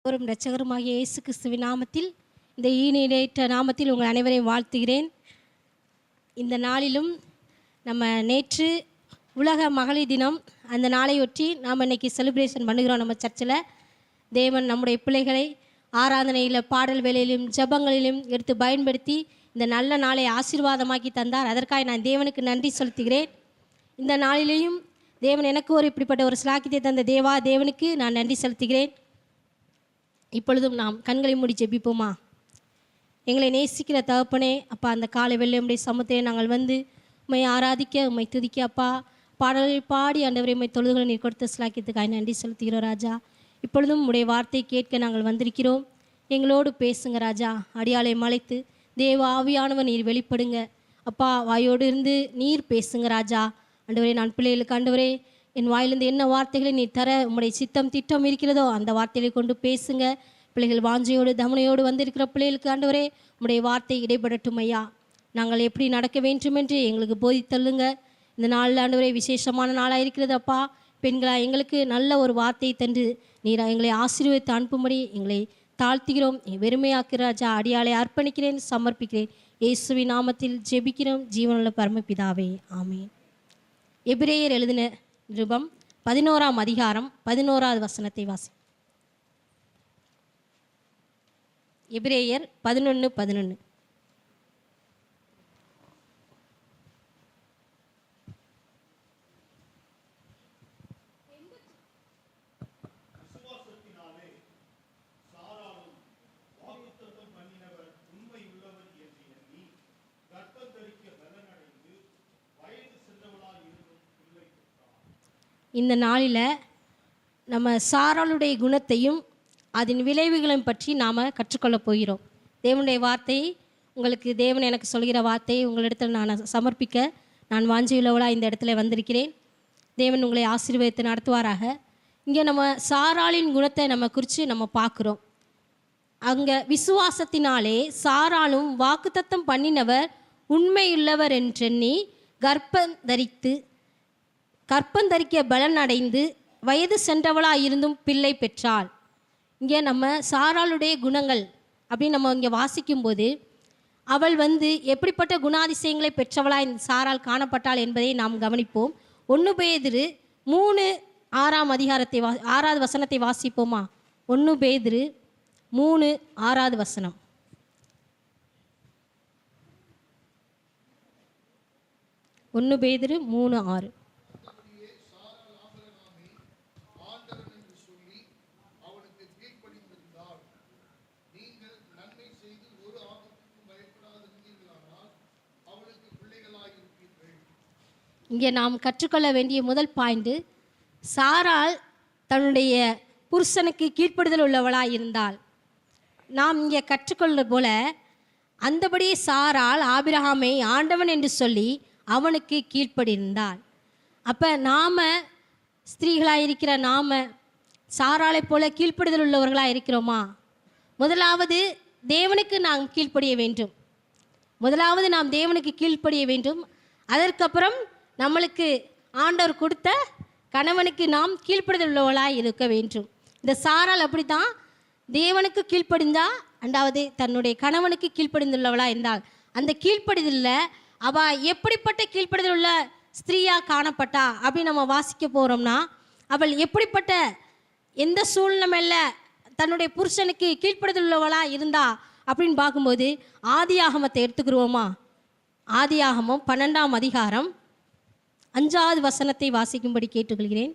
மீட்பரும் இரட்சகருமாகிய இயேசு கிறிஸ்துவின் நாமத்தில், இந்த ஈனிடையற்ற நாமத்தில் உங்கள் அனைவரையும் வாழ்த்துகிறேன். இந்த நாளிலும் நம்ம நேற்று உலக மகளிர் தினம், அந்த நாளையொட்டி நாம் இன்றைக்கி செலிப்ரேஷன் பண்ணுகிறோம். நம்ம சர்ச்சில் தேவன் நம்முடைய பிள்ளைகளை ஆராதனையில், பாடல் வேலையிலும், ஜபங்களிலும் எடுத்து பயன்படுத்தி இந்த நல்ல நாளை ஆசீர்வாதமாக்கி தந்தார். அதற்காக நான் தேவனுக்கு நன்றி செலுத்துகிறேன். இந்த நாளிலேயும் தேவன் எனக்கு இப்படிப்பட்ட ஒரு ஸ்லாக்கியத்தை தந்த தேவனுக்கு நான் நன்றி செலுத்துகிறேன். இப்பொழுதும் நாம் கண்களை மூடி ஜெபிப்போமா? எங்களை நேசிக்கிற தகப்பனே, அப்பா, அந்த காலை வெள்ளை உம்முடைய சமூகத்தை நாங்கள் வந்து உம்மை ஆராதிக்க, உம்மை துதிக்க, அப்பா, பாடல்களை பாடி ஆண்டவரை உம்மை தொழுதுகளை நீர் கொடுத்த ஸ்லாக்கியத்துக்காக நன்றி செலுத்துகிறோம் ராஜா. இப்பொழுதும் உம்முடைய வார்த்தை கேட்க நாங்கள் வந்திருக்கிறோம். எங்களோடு பேசுங்க ராஜா. அடியாளை மலைத்து தேவ ஆவியானவர் நீர் வெளிப்படுங்க அப்பா. வாயோடு இருந்து நீர் பேசுங்க ராஜா. ஆண்டவரே, நான் பிள்ளைகளுக்கு ஆண்டவரே என் வாயிலிருந்து என்ன வார்த்தைகளை நீ தர உம்முடைய சித்தம் திட்டம் இருக்கிறதோ அந்த வார்த்தைகளை கொண்டு பேசுங்க. பிள்ளைகள் வாஞ்சையோடு தமனையோடு வந்திருக்கிற பிள்ளைகளுக்கு ஆண்டவரே உம்முடைய வார்த்தை இடைப்படட்டும் ஐயா. நாங்கள் எப்படி நடக்க வேண்டும் என்று எங்களுக்கு போதித்தள்ளுங்க. இந்த நாளில் ஆண்டவரே விசேஷமான நாளாக இருக்கிறது அப்பா. பெண்களாக எங்களுக்கு நல்ல ஒரு வார்த்தையை தந்து நீர் எங்களை ஆசீர்வதித்து அனுப்பும்படி எங்களை தாழ்த்துகிறோம். வெறுமையாக்கிற ராஜா. அடியாளை அர்ப்பணிக்கிறேன், சமர்ப்பிக்கிறேன். இயேசுவின் நாமத்தில் ஜெபிக்கிறோம் ஜீவனுள்ள பரமபிதாவே, ஆமென். எபிரேயர் எழுதின நிருபம் 11ஆம் அதிகாரம் 11வது வசனத்தை வாசி. எபிரேயர் 11:11. இந்த நாளில் நம்ம சாராளுடைய குணத்தையும் அதன் விளைவுகளையும் பற்றி நாம் கற்றுக்கொள்ளப் போகிறோம். தேவனுடைய வார்த்தை உங்களுக்கு, தேவன் எனக்கு சொல்கிற வார்த்தையை உங்களிடத்தில் நான் சமர்ப்பிக்க நான் வாஞ்சியுள்ளவளாக இந்த இடத்துல வந்திருக்கிறேன். தேவன் உங்களை ஆசீர்வதித்து நடத்துவாராக. இங்கே நம்ம சாராளின் குணத்தை நம்ம குறித்து நம்ம பார்க்குறோம். அங்கே விசுவாசத்தினாலே சாராளும் வாக்குத்தத்தம் பண்ணினவர் உண்மையுள்ளவர் என்றெண்ணி கற்பந்தரிக்க பலன் அடைந்து வயது சென்றவளாக பிள்ளை பெற்றாள். இங்கே நம்ம சாராளுடைய குணங்கள் அப்படின்னு நம்ம இங்கே வாசிக்கும்போது அவள் எப்படிப்பட்ட குணாதிசயங்களை பெற்றவளாக இந்த சாராள் காணப்பட்டாள் என்பதை நாம் கவனிப்போம். 1 பேதுரு 3:6 அதிகாரத்தை 6வது வசனத்தை வாசிப்போமா? 1 பேதுரு 3:6 வசனம். ஒன்று பேதுரு 3:6. இங்கே நாம் கற்றுக்கொள்ள வேண்டிய முதல் பாயிண்ட், சாராள் தன்னுடைய புருஷனுக்கு கீழ்ப்படுதல் உள்ளவளாக இருந்தாள். நாம் இங்கே கற்றுக்கொள்ள போல அந்தபடி சாராள் ஆபிரகாமை ஆண்டவன் என்று சொல்லி அவனுக்கு கீழ்ப்படிந்தாள். அப்போ நாம் ஸ்திரீகளாக இருக்கிற நாம் சாராளை போல கீழ்ப்படுதல் உள்ளவர்களாக இருக்கிறோமா? முதலாவது தேவனுக்கு நாம் கீழ்ப்படிய வேண்டும். நாம் தேவனுக்கு கீழ்ப்படிய வேண்டும். அதற்கப்புறம் நம்மளுக்கு ஆண்டவர் கொடுத்த கணவனுக்கு நாம் கீழ்ப்படுதல் உள்ளவளாக இருக்க வேண்டும். இந்த சாராள் அப்படி தான் தேவனுக்கு கீழ்ப்படிந்தா, ரெண்டாவது தன்னுடைய கணவனுக்கு கீழ்ப்படிந்துள்ளவளாக இருந்தாள். அந்த கீழ்ப்படிதலில் அவள் எப்படிப்பட்ட கீழ்ப்படுதல் உள்ள ஸ்திரீயாக காணப்பட்டா அப்படின்னு நம்ம வாசிக்க போகிறோம்னா, அவள் எப்படிப்பட்ட எந்த சூழ்நிலையில் தன்னுடைய புருஷனுக்கு கீழ்ப்படுதல் உள்ளவளாக இருந்தா அப்படின்னு பார்க்கும்போது ஆதியாகமத்தை எடுத்துக்கிடுவோமா? ஆதியாகமம் 12ஆம் அதிகாரம் 5வது வசனத்தை வாசிக்கும்படி கேட்டுக்கொள்கிறேன்.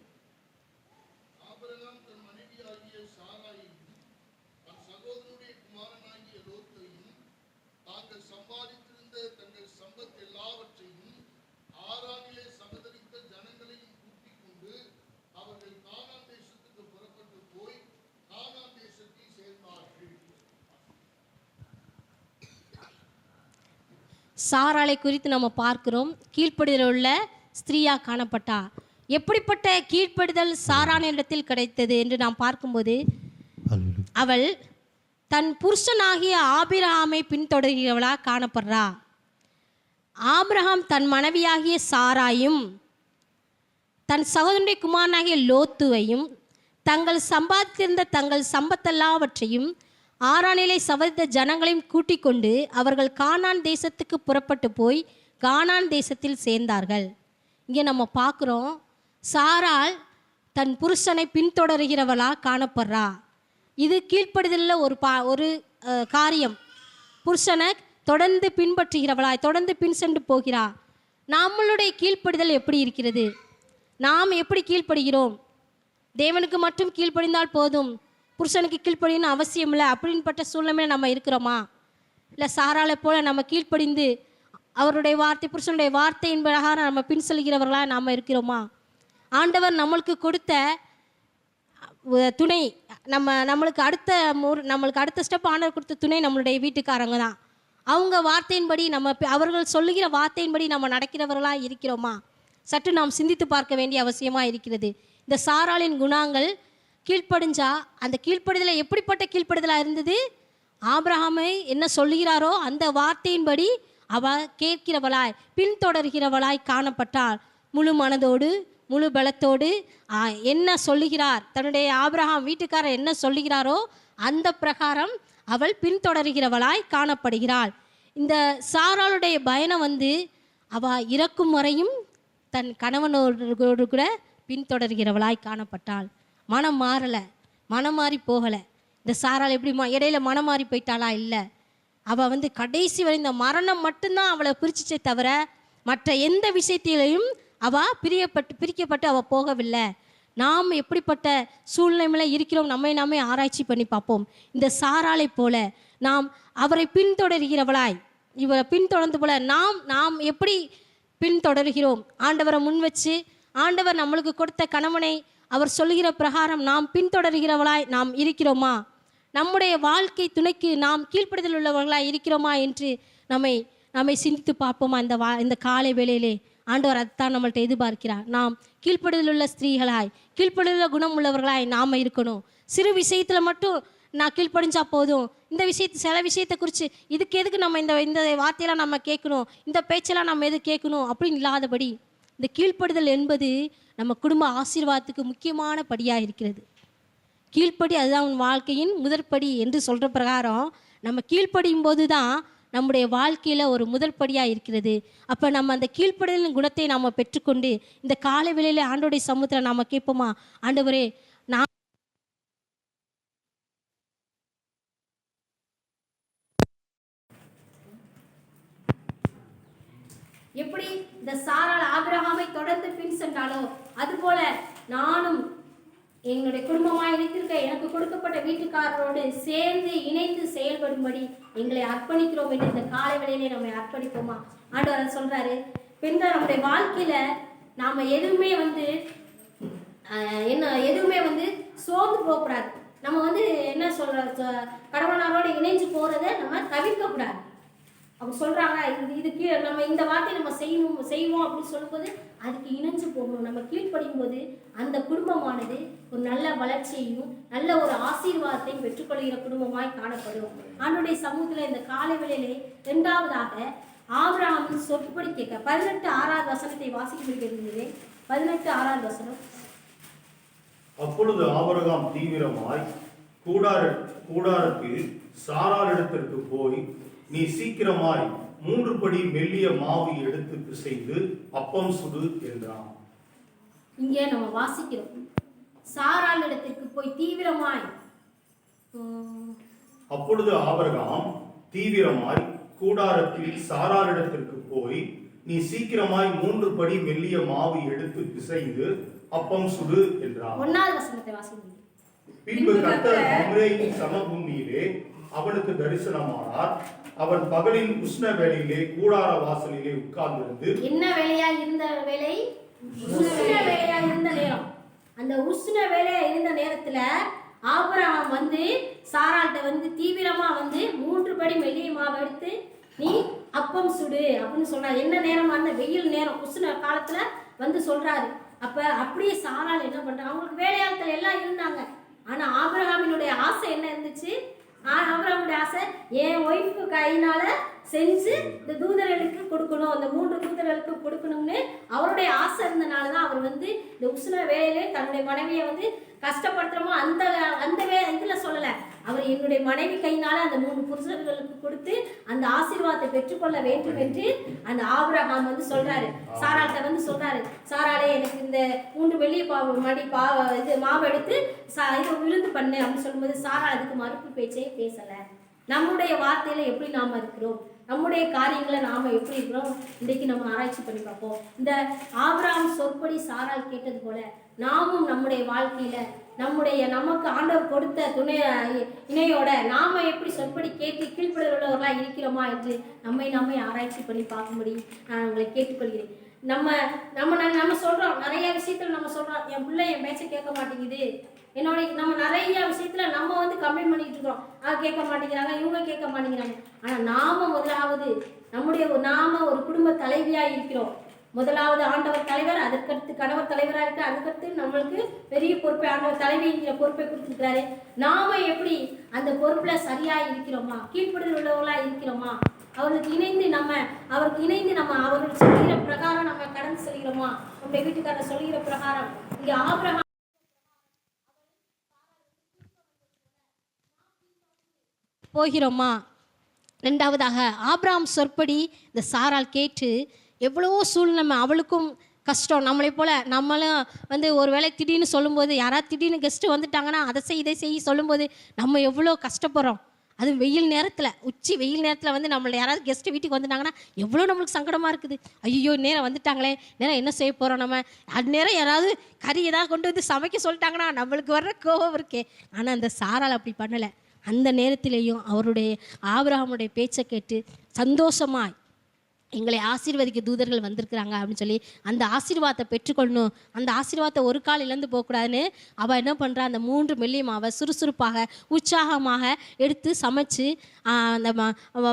சாராளை குறித்து நம்ம பார்க்கிறோம். கீழ்ப்படுதல் உள்ள ஸ்திரீயாக காணப்பட்டா. எப்படிப்பட்ட கீழ்ப்படுதல் சாராளிடத்தில் கிடைத்தது என்று நாம் பார்க்கும்போது, அவள் தன் புருஷனாகிய ஆபிரகாமை பின்தொடர்கிறவளாக காணப்படுறா. ஆபிரகாம் தன் மனைவியாகிய சாராயும் தன் சகோதரனுடைய குமாரனாகிய லோத்துவையும் தங்கள் சம்பாதித்திருந்த தங்கள் சம்பத்தெல்லாவற்றையும் ஆரானிலே சவரித்த ஜனங்களையும் கூட்டிக் கொண்டு அவர்கள் கானான் தேசத்துக்கு புறப்பட்டு போய் கானான் தேசத்தில் சேர்ந்தார்கள். இங்கே நம்ம பார்க்குறோம், சாராள் தன் புருஷனை பின்தொடர்கிறவளாக காணப்படுறா. இது கீழ்ப்படுதலில் ஒரு காரியம். புருஷனை தொடர்ந்து பின்பற்றுகிறவளாய் தொடர்ந்து பின் சென்று போகிறா. நம்மளுடைய கீழ்ப்படுதல் எப்படி இருக்கிறது? நாம் எப்படி கீழ்ப்படுகிறோம்? தேவனுக்கு மட்டும் கீழ்ப்படிந்தால் போதும், புருஷனுக்கு கீழ்ப்படின்னு அவசியம் இல்லை அப்படின்பட்ட சூழ்நிலையில் நம்ம இருக்கிறோமா? இல்லை சாராளை போல நம்ம கீழ்ப்படிந்து அவருடைய வார்த்தை, புருஷனுடைய வார்த்தையின் பிரகாரம் நம்ம பின் செல்கிறவர்களாக நாம் இருக்கிறோமா? ஆண்டவர் நம்மளுக்கு கொடுத்த துணை, நம்மளுக்கு அடுத்த ஸ்டெப் ஆண்டவர் கொடுத்த துணை நம்மளுடைய வீட்டுக்காரங்க தான். அவங்க வார்த்தையின்படி அவர்கள் சொல்லுகிற வார்த்தையின்படி நம்ம நடக்கிறவர்களாக இருக்கிறோமா? சற்று நாம் சிந்தித்து பார்க்க வேண்டிய அவசியமாக இருக்கிறது. இந்த சாராளின் குணங்கள் கீழ்ப்படிஞ்சா, அந்த கீழ்ப்படுதலை எப்படிப்பட்ட கீழ்ப்படுதலாக இருந்தது? ஆபிரகாமை என்ன சொல்லுகிறாரோ அந்த வார்த்தையின்படி அவள் கேட்கிறவளாய் பின்தொடர்கிறவளாய் காணப்பட்டாள். முழு மனதோடு முழு பலத்தோடு என்ன சொல்லுகிறார், தன்னுடைய ஆபிரகாம் வீட்டுக்காரர் என்ன சொல்லுகிறாரோ அந்த பிரகாரம் அவள் பின்தொடர்கிறவளாய் காணப்படுகிறாள். இந்த சாராளுடைய பயணம் அவள் இறக்கும் வரையும் தன் கணவனோடு கூட பின்தொடர்கிறவளாய் காணப்பட்டாள். மனம் மாறலை, மனம் மாறி போகலை. இந்த சாராள் எப்படி இடையில மனம் மாறி போயிட்டாளா? இல்லை, அவள் கடைசி வரை இந்த மரணம் மட்டும்தான் அவளை பிரிச்சிச்சே தவிர மற்ற எந்த விஷயத்திலையும் அவள் பிரிக்கப்பட்டு அவள் போகவில்லை. நாம் எப்படிப்பட்ட சூழ்நிலையில் இருக்கிறோம் நாமே ஆராய்ச்சி பண்ணி பார்ப்போம். இந்த சாராளை போல நாம் அவரை பின்தொடர்கிறவளாய், இவரை பின்தொடர்ந்து போல நாம் எப்படி பின்தொடர்கிறோம்? ஆண்டவரை முன் வச்சு ஆண்டவர் நம்மளுக்கு கொடுத்த கணவனை அவர் சொல்லுகிற பிரகாரம் நாம் பின்தொடர்கிறவளாய் நாம் இருக்கிறோமா? நம்முடைய வாழ்க்கை துணைக்கு நாம் கீழ்ப்படுதல் உள்ளவர்களாய் இருக்கிறோமா என்று நம்மை சிந்தித்து பார்ப்போமா? இந்த காலை வேளையிலே ஆண்டவர் அதைத்தான் நம்மள்ட்ட எதிர்பார்க்கிறார். நாம் கீழ்ப்படுதல் உள்ள ஸ்திரீகளாய், கீழ்ப்படுதல் குணம் உள்ளவர்களாய் நாம் இருக்கணும். சிறு விஷயத்தில் மட்டும் நான் கீழ்ப்படிஞ்சா போதும், இந்த சில விஷயத்தை குறித்து இதுக்கு எதுக்கு நம்ம இந்த வார்த்தையெல்லாம் நம்ம கேட்கணும், இந்த பேச்செல்லாம் நம்ம எது கேட்கணும் அப்படின்னு இல்லாதபடி, இந்த கீழ்ப்படுதல் என்பது நம்ம குடும்ப ஆசீர்வாதத்துக்கு முக்கியமான படியாக இருக்கிறது. கீழ்ப்படி அதுதான் உன் வாழ்க்கையின் முதற்படி என்று சொல்கிற பிரகாரம் நம்ம கீழ்ப்படியும் போது தான் நம்முடைய வாழ்க்கையில் ஒரு முதல் படியாக இருக்கிறது. அப்போ நம்ம அந்த கீழ்ப்படுதலின் குணத்தை நாம் பெற்றுக்கொண்டு இந்த காலை வேளையில் ஆண்டோடைய சமூகத்தில் நாம் கேட்போமா, ஆண்டவரே நான் எப்படி இந்த சாராள் ஆபிரகாமை தொடர்ந்து பின் சென்றாலோ அதுபோல நானும் எங்களுடைய குடும்பமாக இணைத்திருக்க எனக்கு கொடுக்கப்பட்ட வீட்டுக்காரரோடு சேர்ந்து இணைந்து செயல்படும்படி எங்களை அர்ப்பணிக்கிறோம் என்று இந்த காலை வேளையிலே நம்மை அர்ப்பணிப்போமா? ஆண்டவர் சொல்றாரு, பெண்கள் நம்முடைய வாழ்க்கையில நாம எதுவுமே எதுவுமே சோர்ந்து போகக்கூடாது. நம்ம என்ன கடவுளாரோடு இணைஞ்சு போறதை நம்ம தவிர்க்க கூடாது. அவங்க சொல்றாங்க இதுக்கு நம்ம இந்த வார்த்தையை நம்ம செய்வோம் அப்படின்னு சொல்லும்போது அதுக்கு இணைஞ்சு போகணும். நம்ம கீழ்ப்படியும் போது அந்த குடும்பமானது ஒரு நல்ல வளர்ச்சியையும் நல்ல ஒரு ஆசீர்வாதத்தையும் பெற்றுக்கொள்கிற குடும்பமாய் காணப்படும். ஆண்டவருடைய சமூகத்தில் இந்த காலை வேளையிலே இரண்டாவதாக ஆபிரகாமின் சொற்படி கேட்க 18:6 வசனத்தை வாசிக்க 18:6. அப்பொழுது ஆபிரகாம் தீவிரமாய் கூடாரத்தில் சாராளிடத்திற்கு போய், நீ சீக்கிரமாய் 3 படி மெல்லிய மாவு எடுத்து பிசைந்து அப்பம் சுடு என்றான். இங்கே நம்ம வாசிக்கிறோம், சாராள் இடத்திற்கு போய் தீவிரமாய். அப்பொழுது ஆபிரகாம் தீவிரமாய் கூடாரத்தில் சாராளிடத்திற்கு போய், நீ சீக்கிரமாய் 3 படி மெல்லிய மாவு எடுத்து பிசைந்து அப்பம் சுடு என்றான். 1வது வசனத்தை வாசிங்க. பின்பு கர்த்தர் மம்ரேயின் சமபூமியிலே அவனுக்கு தரிசனமானார். அவன் பகலின் உஷ்ண வேளையிலே கூடார வாசலிலே உட்கார்ந்திருந்து, என்ன வேலையா இருந்த வேலை? உஷ்ண வேலையா இருந்த நேரம். அந்த உஷ்ண வேலையா இருந்த நேரத்துல ஆபிரகாம் சாராள்கிட்ட தீவிரமா 3 படி மெல்லிய மாவு எடுத்து நீ அப்பம் சுடு அப்படின்னு சொல்றாரு. என்ன நேரம்? அந்த வெயில் நேரம், உஷ்ண காலத்துல சொல்றாரு. அப்ப அப்படியே சாராள் என்ன பண்றாங்க, அவங்களுக்கு வேலையாட்கள் எல்லாம் இருந்தாங்க. ஆனா ஆபிரகாமினுடைய ஆசை என்ன இருந்துச்சு? ஆபிரகாமுடைய ஆசை, என் ஒய்ஃபு கையினால செஞ்சு இந்த தூதர்களுக்கு கொடுக்கணும், அந்த 3 தூதர்களுக்கு கொடுக்கணும்னு அவருடைய ஆசை இருந்தனால தான் அவர் வந்து இந்த உஷ்ண வேலையிலே தன்னுடைய மனைவியை வந்து கஷ்டப்படுத்துறமோ அந்த அந்த இதுல சொல்லல. அவர் என்னுடைய மனைவி கையினால அந்த 3 புருஷர்களுக்கு கொடுத்து அந்த ஆசீர்வாதத்தை பெற்றுக்கொள்ள வேண்டும் என்று அந்த ஆபிரகாம் வந்து சொல்றாரு. சாராள்கிட்ட வந்து சொல்றாரு, சாராளே எனக்கு இந்த 3 வெள்ளிய இது மாவு எடுத்து இது விருந்து பண்ணு அப்படின்னு சொல்லும்போது சாராள் அதுக்கு மறுப்பு பேச்சே பேசல. நம்முடைய வார்த்தையில எப்படி நாம இருக்கிறோம், நம்முடைய காரியங்களை நாம எப்படி இருக்கிறோம், இன்றைக்கு நம்ம ஆராய்ச்சி பண்ணி பார்ப்போம். இந்த ஆபிரகாம் சொற்படி சாராள் கேட்டது போல நாமும் நம்முடைய வாழ்க்கையில நமக்கு ஆண்டவர் கொடுத்த இணையோட நாம எப்படி சொற்படி கேட்டு கீழ்ப்படுகிறவர்களா இருக்கிறோமா என்று நம்மை ஆராய்ச்சி பண்ணி பார்க்கும்படி நான் உங்களை கேட்டுக்கொள்கிறேன். நம்ம சொல்றோம், நிறைய விஷயத்துல நம்ம சொல்றோம், என் பிள்ளை என் பேச்சை கேட்க மாட்டேங்குது, நம்ம நிறைய விஷயத்துல நம்ம வந்து கம்ப்ளைண்ட் பண்ணிட்டு இருக்கோம், கேட்க மாட்டேங்கிறாங்க, இவங்க கேட்க மாட்டேங்கிறாங்க. ஆனா நாம முதலாவது நாம ஒரு குடும்ப தலைவியா இருக்கிறோம். முதலாவது ஆண்டவர் தலைவர், அதற்கடுத்து கணவர் தலைவராக இருக்கு, அதுக்கடுத்து நம்மளுக்கு பெரிய பொறுப்பை ஆண்டவர் தலைவிங்கிற பொறுப்பை கொடுத்துருக்கிறாரு. நாம எப்படி அந்த பொறுப்புல சரியா இருக்கிறோமா, கீழ்ப்படுதல் உள்ளவர்களா இருக்கிறோமா, அவருக்கு இணைந்து நம்ம அவர்கள் சொல்கிற பிரகாரம் நம்ம கடந்து செல்கிறோமா, நம்முடைய வீட்டுக்காரர் சொல்கிற பிரகாரம். இங்க ஆபிரகாம் போகிறோமா? ரெண்டாவதாக ஆபிரகாம் சொற்படி இந்த சாராள் கேட்டு எவ்வளோ சூழ்நிலை, அவளுக்கும் கஷ்டம். நம்மளை போல் நம்மளும் வந்து ஒரு வேளை திடீர்னு சொல்லும்போது, யாராவது திடீர்னு கெஸ்ட்டு வந்துட்டாங்கன்னா அதை செய் இதை செய் சொல்லும்போது நம்ம எவ்வளோ கஷ்டப்படுறோம். அது வெயில் நேரத்தில், உச்சி வெயில் நேரத்தில் வந்து நம்மளை யாராவது கெஸ்ட்டு வீட்டுக்கு வந்துட்டாங்கன்னா எவ்வளோ நம்மளுக்கு சங்கடமாக இருக்குது. ஐயோ நேரம் வந்துட்டாங்களே, நேரம் என்ன செய்ய போகிறோம் நம்ம, அது நேரம் யாராவது கறி ஏதாவது கொண்டு வந்து சமைக்க சொல்லிட்டாங்கன்னா நம்மளுக்கு வர்ற கோபம் இருக்கே. ஆனால் அந்த சாராள் அப்படி பண்ணலை. அந்த நேரத்திலேயும் அவருடைய ஆபிரகாமுடைய பேச்சை கேட்டு சந்தோஷமாய் எங்களை ஆசீர்வதிக்க தூதர்கள் வந்திருக்கிறாங்க அப்படின்னு சொல்லி அந்த ஆசீர்வாதத்தை பெற்றுக்கொள்ளணும், அந்த ஆசீர்வாதத்தை ஒரு கால் இழந்து போகக்கூடாதுன்னு அவள் என்ன பண்ணுறா, அந்த 3 மெல்லிய மாவை சுறுசுறுப்பாக உற்சாகமாக எடுத்து சமைச்சு அந்த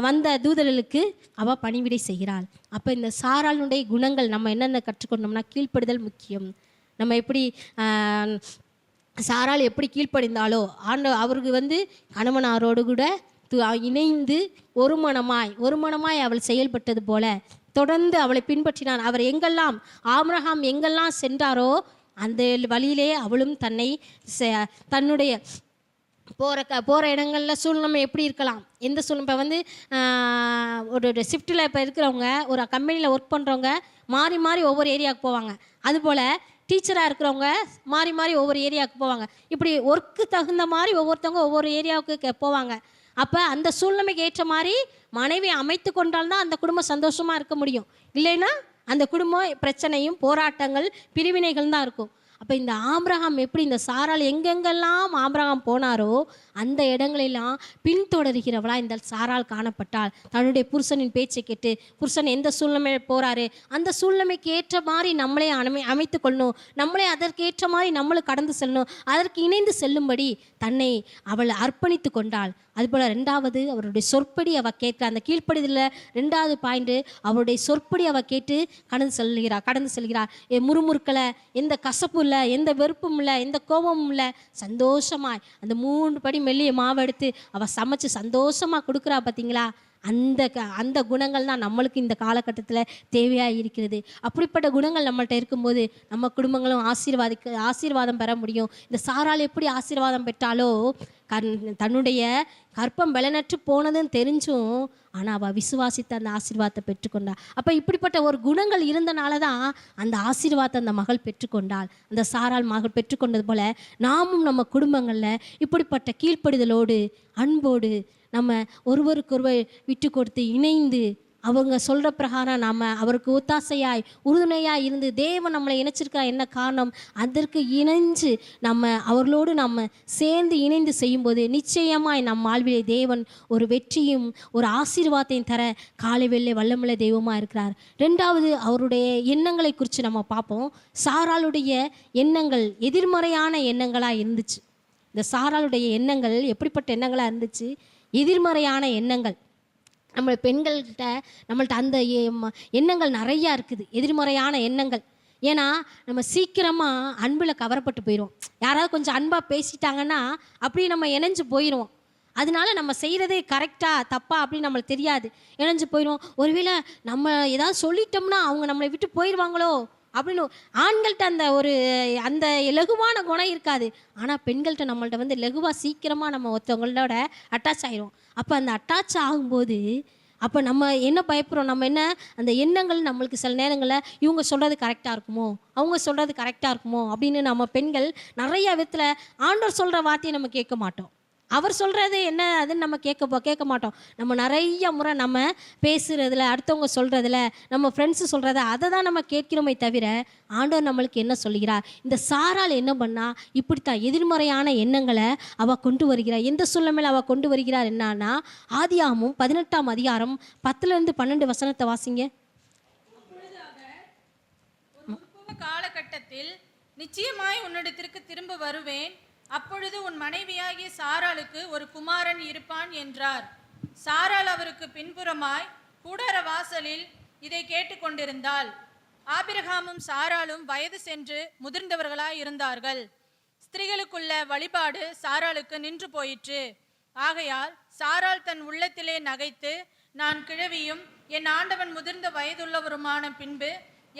வந்த தூதர்களுக்கு அவள் பணிவிடை செய்கிறாள். அப்போ இந்த சாராளுடைய குணங்கள் நம்ம என்னென்ன கற்றுக்கொண்டோம்னா, கீழ்ப்படுதல் முக்கியம். நம்ம எப்படி சாராள் எப்படி கீழ்ப்படிந்தாலோ அவருக்கு வந்து கணவனாரோடு கூட இணைந்து ஒரு மனமாய் அவள் செயல்பட்டது போல தொடர்ந்து அவளை பின்பற்றினான். அவர் ஆபிரகாம் எங்கெல்லாம் சென்றாரோ அந்த வழியிலே அவளும் தன்னுடைய போகிற இடங்களில் சூழ்நிலை எப்படி இருக்கலாம், எந்த சூழ்நிலை. இப்போ வந்து ஒரு ஷிஃப்ட்டில் இப்போ இருக்கிறவங்க, ஒரு கம்பெனியில் ஒர்க் பண்ணுறவங்க மாறி மாறி ஒவ்வொரு ஏரியாவுக்கு போவாங்க. அதுபோல் டீச்சராக இருக்கிறவங்க மாறி மாறி ஒவ்வொரு ஏரியாவுக்கு போவாங்க. இப்படி ஒர்க்கு தகுந்த மாதிரி ஒவ்வொருத்தவங்க ஒவ்வொரு ஏரியாவுக்கு போவாங்க. அப்போ அந்த சூழ்நிலைக்கு ஏற்ற மாதிரி மனைவி அமைத்து கொண்டால்தான் அந்த குடும்பம் சந்தோஷமாக இருக்க முடியும். இல்லைன்னா அந்த குடும்பம் பிரச்சனையும் போராட்டங்கள் பிரிவினைகள் தான் இருக்கும். அப்போ இந்த ஆபிரகாம் எப்படி இந்த சாராள் எங்கெங்கெல்லாம் ஆபிரகாம் போனாரோ அந்த இடங்களெல்லாம் பின்தொடர்கிறவளா இந்த சாராள் காணப்பட்டாள். தன்னுடைய புருஷனின் பேச்சை கேட்டு, புருஷன் எந்த சூழ்நிலையில் போகிறாரு அந்த சூழ்நிலைக்கு ஏற்ற மாதிரி நம்மளே அமைத்து கொள்ளணும், நம்மளே அதற்கேற்ற மாதிரி நம்மளும் கடந்து செல்லணும், அதற்கு இணைந்து செல்லும்படி தன்னை அவள் அர்ப்பணித்து கொண்டாள். அதுபோல் ரெண்டாவது அவருடைய சொற்படி அவள் கேட்க, அந்த கீழ்ப்படிதில் ரெண்டாவது பாயிண்ட், அவருடைய சொற்படி அவள் கேட்டு கடந்து செல்கிறார். முறுமுறுக்கலை, எந்த கசப்பும் இல்லை, எந்த வெறுப்பும் இல்லை, எந்த கோபமும் இல்லை, சந்தோஷமாய் அந்த 3 படி மெல்லிய மாவு எடுத்து அவள் சமைச்சு சந்தோஷமாக கொடுக்குறா. பார்த்தீங்களா? அந்த குணங்கள் தான் நம்மளுக்கு இந்த காலகட்டத்தில் தேவையாக இருக்கிறது. அப்படிப்பட்ட குணங்கள் நம்மள்கிட்ட இருக்கும்போது நம்ம குடும்பங்களும் ஆசீர்வாதம் பெற முடியும். இந்த சாராள் எப்படி ஆசீர்வாதம் பெற்றாலோ, தன்னுடைய கற்பம் பலனற்று போனதுன்னு தெரிஞ்சும் ஆனால் அவள் விசுவாசித்து அந்த ஆசீர்வாதத்தை பெற்றுக்கொண்டாள். அப்போ இப்படிப்பட்ட ஒரு குணங்கள் இருந்தனால தான் அந்த ஆசீர்வாதத்தை அந்த மகள் பெற்றுக்கொண்டாள். அந்த சாராள் மகள் பெற்றுக்கொண்டது போல் நாமும் நம்ம குடும்பங்களில் இப்படிப்பட்ட கீழ்ப்படுதலோடு அன்போடு நம்ம ஒருவருக்கொருவர் விட்டு கொடுத்து இணைந்து அவங்க சொல்கிற பிரகாரம் நாம் அவருக்கு ஒத்தாசையாய் உறுதுணையாய் இருந்து தேவன் நம்மளை இணைச்சிருக்கிற என்ன காரணம், அதற்கு இணைஞ்சு அவர்களோடு நம்ம சேர்ந்து இணைந்து செய்யும்போது நிச்சயமாய் நம் வாழ்விலே தேவன் ஒரு வெற்றியும் ஒரு ஆசீர்வாதத்தையும் தர காலை வெள்ளை வல்லமுள்ள தெய்வமாக இருக்கிறார். ரெண்டாவது அவருடைய எண்ணங்களை குறித்து நம்ம பார்ப்போம். சாராளுடைய எண்ணங்கள் எதிர்மறையான எண்ணங்களாக இருந்துச்சு. இந்த சாராளுடைய எண்ணங்கள் எப்படிப்பட்ட எண்ணங்களாக இருந்துச்சு? எதிர்மறையான எண்ணங்கள். நம்ம நம்மள்கிட்ட அந்த எண்ணங்கள் நிறையா இருக்குது, எதிர்மறையான எண்ணங்கள். ஏன்னா நம்ம சீக்கிரமாக அன்பில் கவரப்பட்டு போயிடுவோம். யாராவது கொஞ்சம் அன்பாக பேசிட்டாங்கன்னா அப்படியே நம்ம இணைஞ்சு போயிடுவோம். அதனால நம்ம செய்கிறது கரெக்டா தப்பா அப்படின்னு நம்மளுக்கு தெரியாது, இணைஞ்சு போயிடும். ஒருவேளை நம்ம ஏதாவது சொல்லிட்டோம்னா அவங்க நம்மளை விட்டு போயிடுவாங்களோ அப்படின்னு ஆண்கள்கிட்ட அந்த லகுவான குணம் இருக்காது. ஆனால் பெண்கள்கிட்ட நம்மள்ட்ட வந்து லகுவாக சீக்கிரமாக நம்ம ஒருத்தவங்களோட அட்டாச் ஆயிரும். அப்போ அந்த அட்டாச் ஆகும்போது அப்போ நம்ம என்ன பயப்படுறோம், நம்ம என்ன அந்த எண்ணங்கள் நம்மளுக்கு சில நேரங்களில் இவங்க சொல்கிறது கரெக்டாக இருக்குமோ, அவங்க சொல்கிறது கரெக்டாக இருக்குமோ அப்படின்னு நம்ம பெண்கள் நிறைய விதத்தில் ஆண்டவர் சொல்கிற வார்த்தையை நம்ம கேட்க மாட்டோம். அவர் சொல்கிறது என்ன அதுன்னு நம்ம கேட்க மாட்டோம். நம்ம நிறைய முறை நம்ம பேசுகிறதுல, அடுத்தவங்க சொல்கிறதுல, நம்ம ஃப்ரெண்ட்ஸு சொல்கிறத அதை தான் நம்ம கேட்கிறோமே தவிர ஆண்டவர் நம்மளுக்கு என்ன சொல்கிறார். இந்த சாராள் என்ன பண்ணா, இப்படித்தான் எதிர்மறையான எண்ணங்களை அவள் கொண்டு வருகிறார். எந்த சூழ்நிலையில் அவள் கொண்டு வருகிறார் என்னன்னா, ஆதியாகமம் 18ஆம் அதிகாரம் 10-12 வசனத்தை வாசிங்க. காலகட்டத்தில் நிச்சயமாய் உன்னிடத்திற்கு திரும்ப வருவேன், அப்பொழுது உன் மனைவியாகிய சாராளுக்கு ஒரு குமாரன் இருப்பான் என்றார். சாராள் அவருக்கு பின்புறமாய் கூடார வாசலில் இதை கேட்டுக்கொண்டிருந்தாள். ஆபிரகாமும் சாராளும் வயது சென்று முதிர்ந்தவர்களாய் இருந்தார்கள். ஸ்திரீகளுக்குள்ள வழிபாடு சாராளுக்கு நின்று போயிற்று. ஆகையால் சாராள் தன் உள்ளத்திலே நகைத்து, நான் கிழவியும் என் ஆண்டவன் முதிர்ந்த வயதுள்ளவருமான பின்பு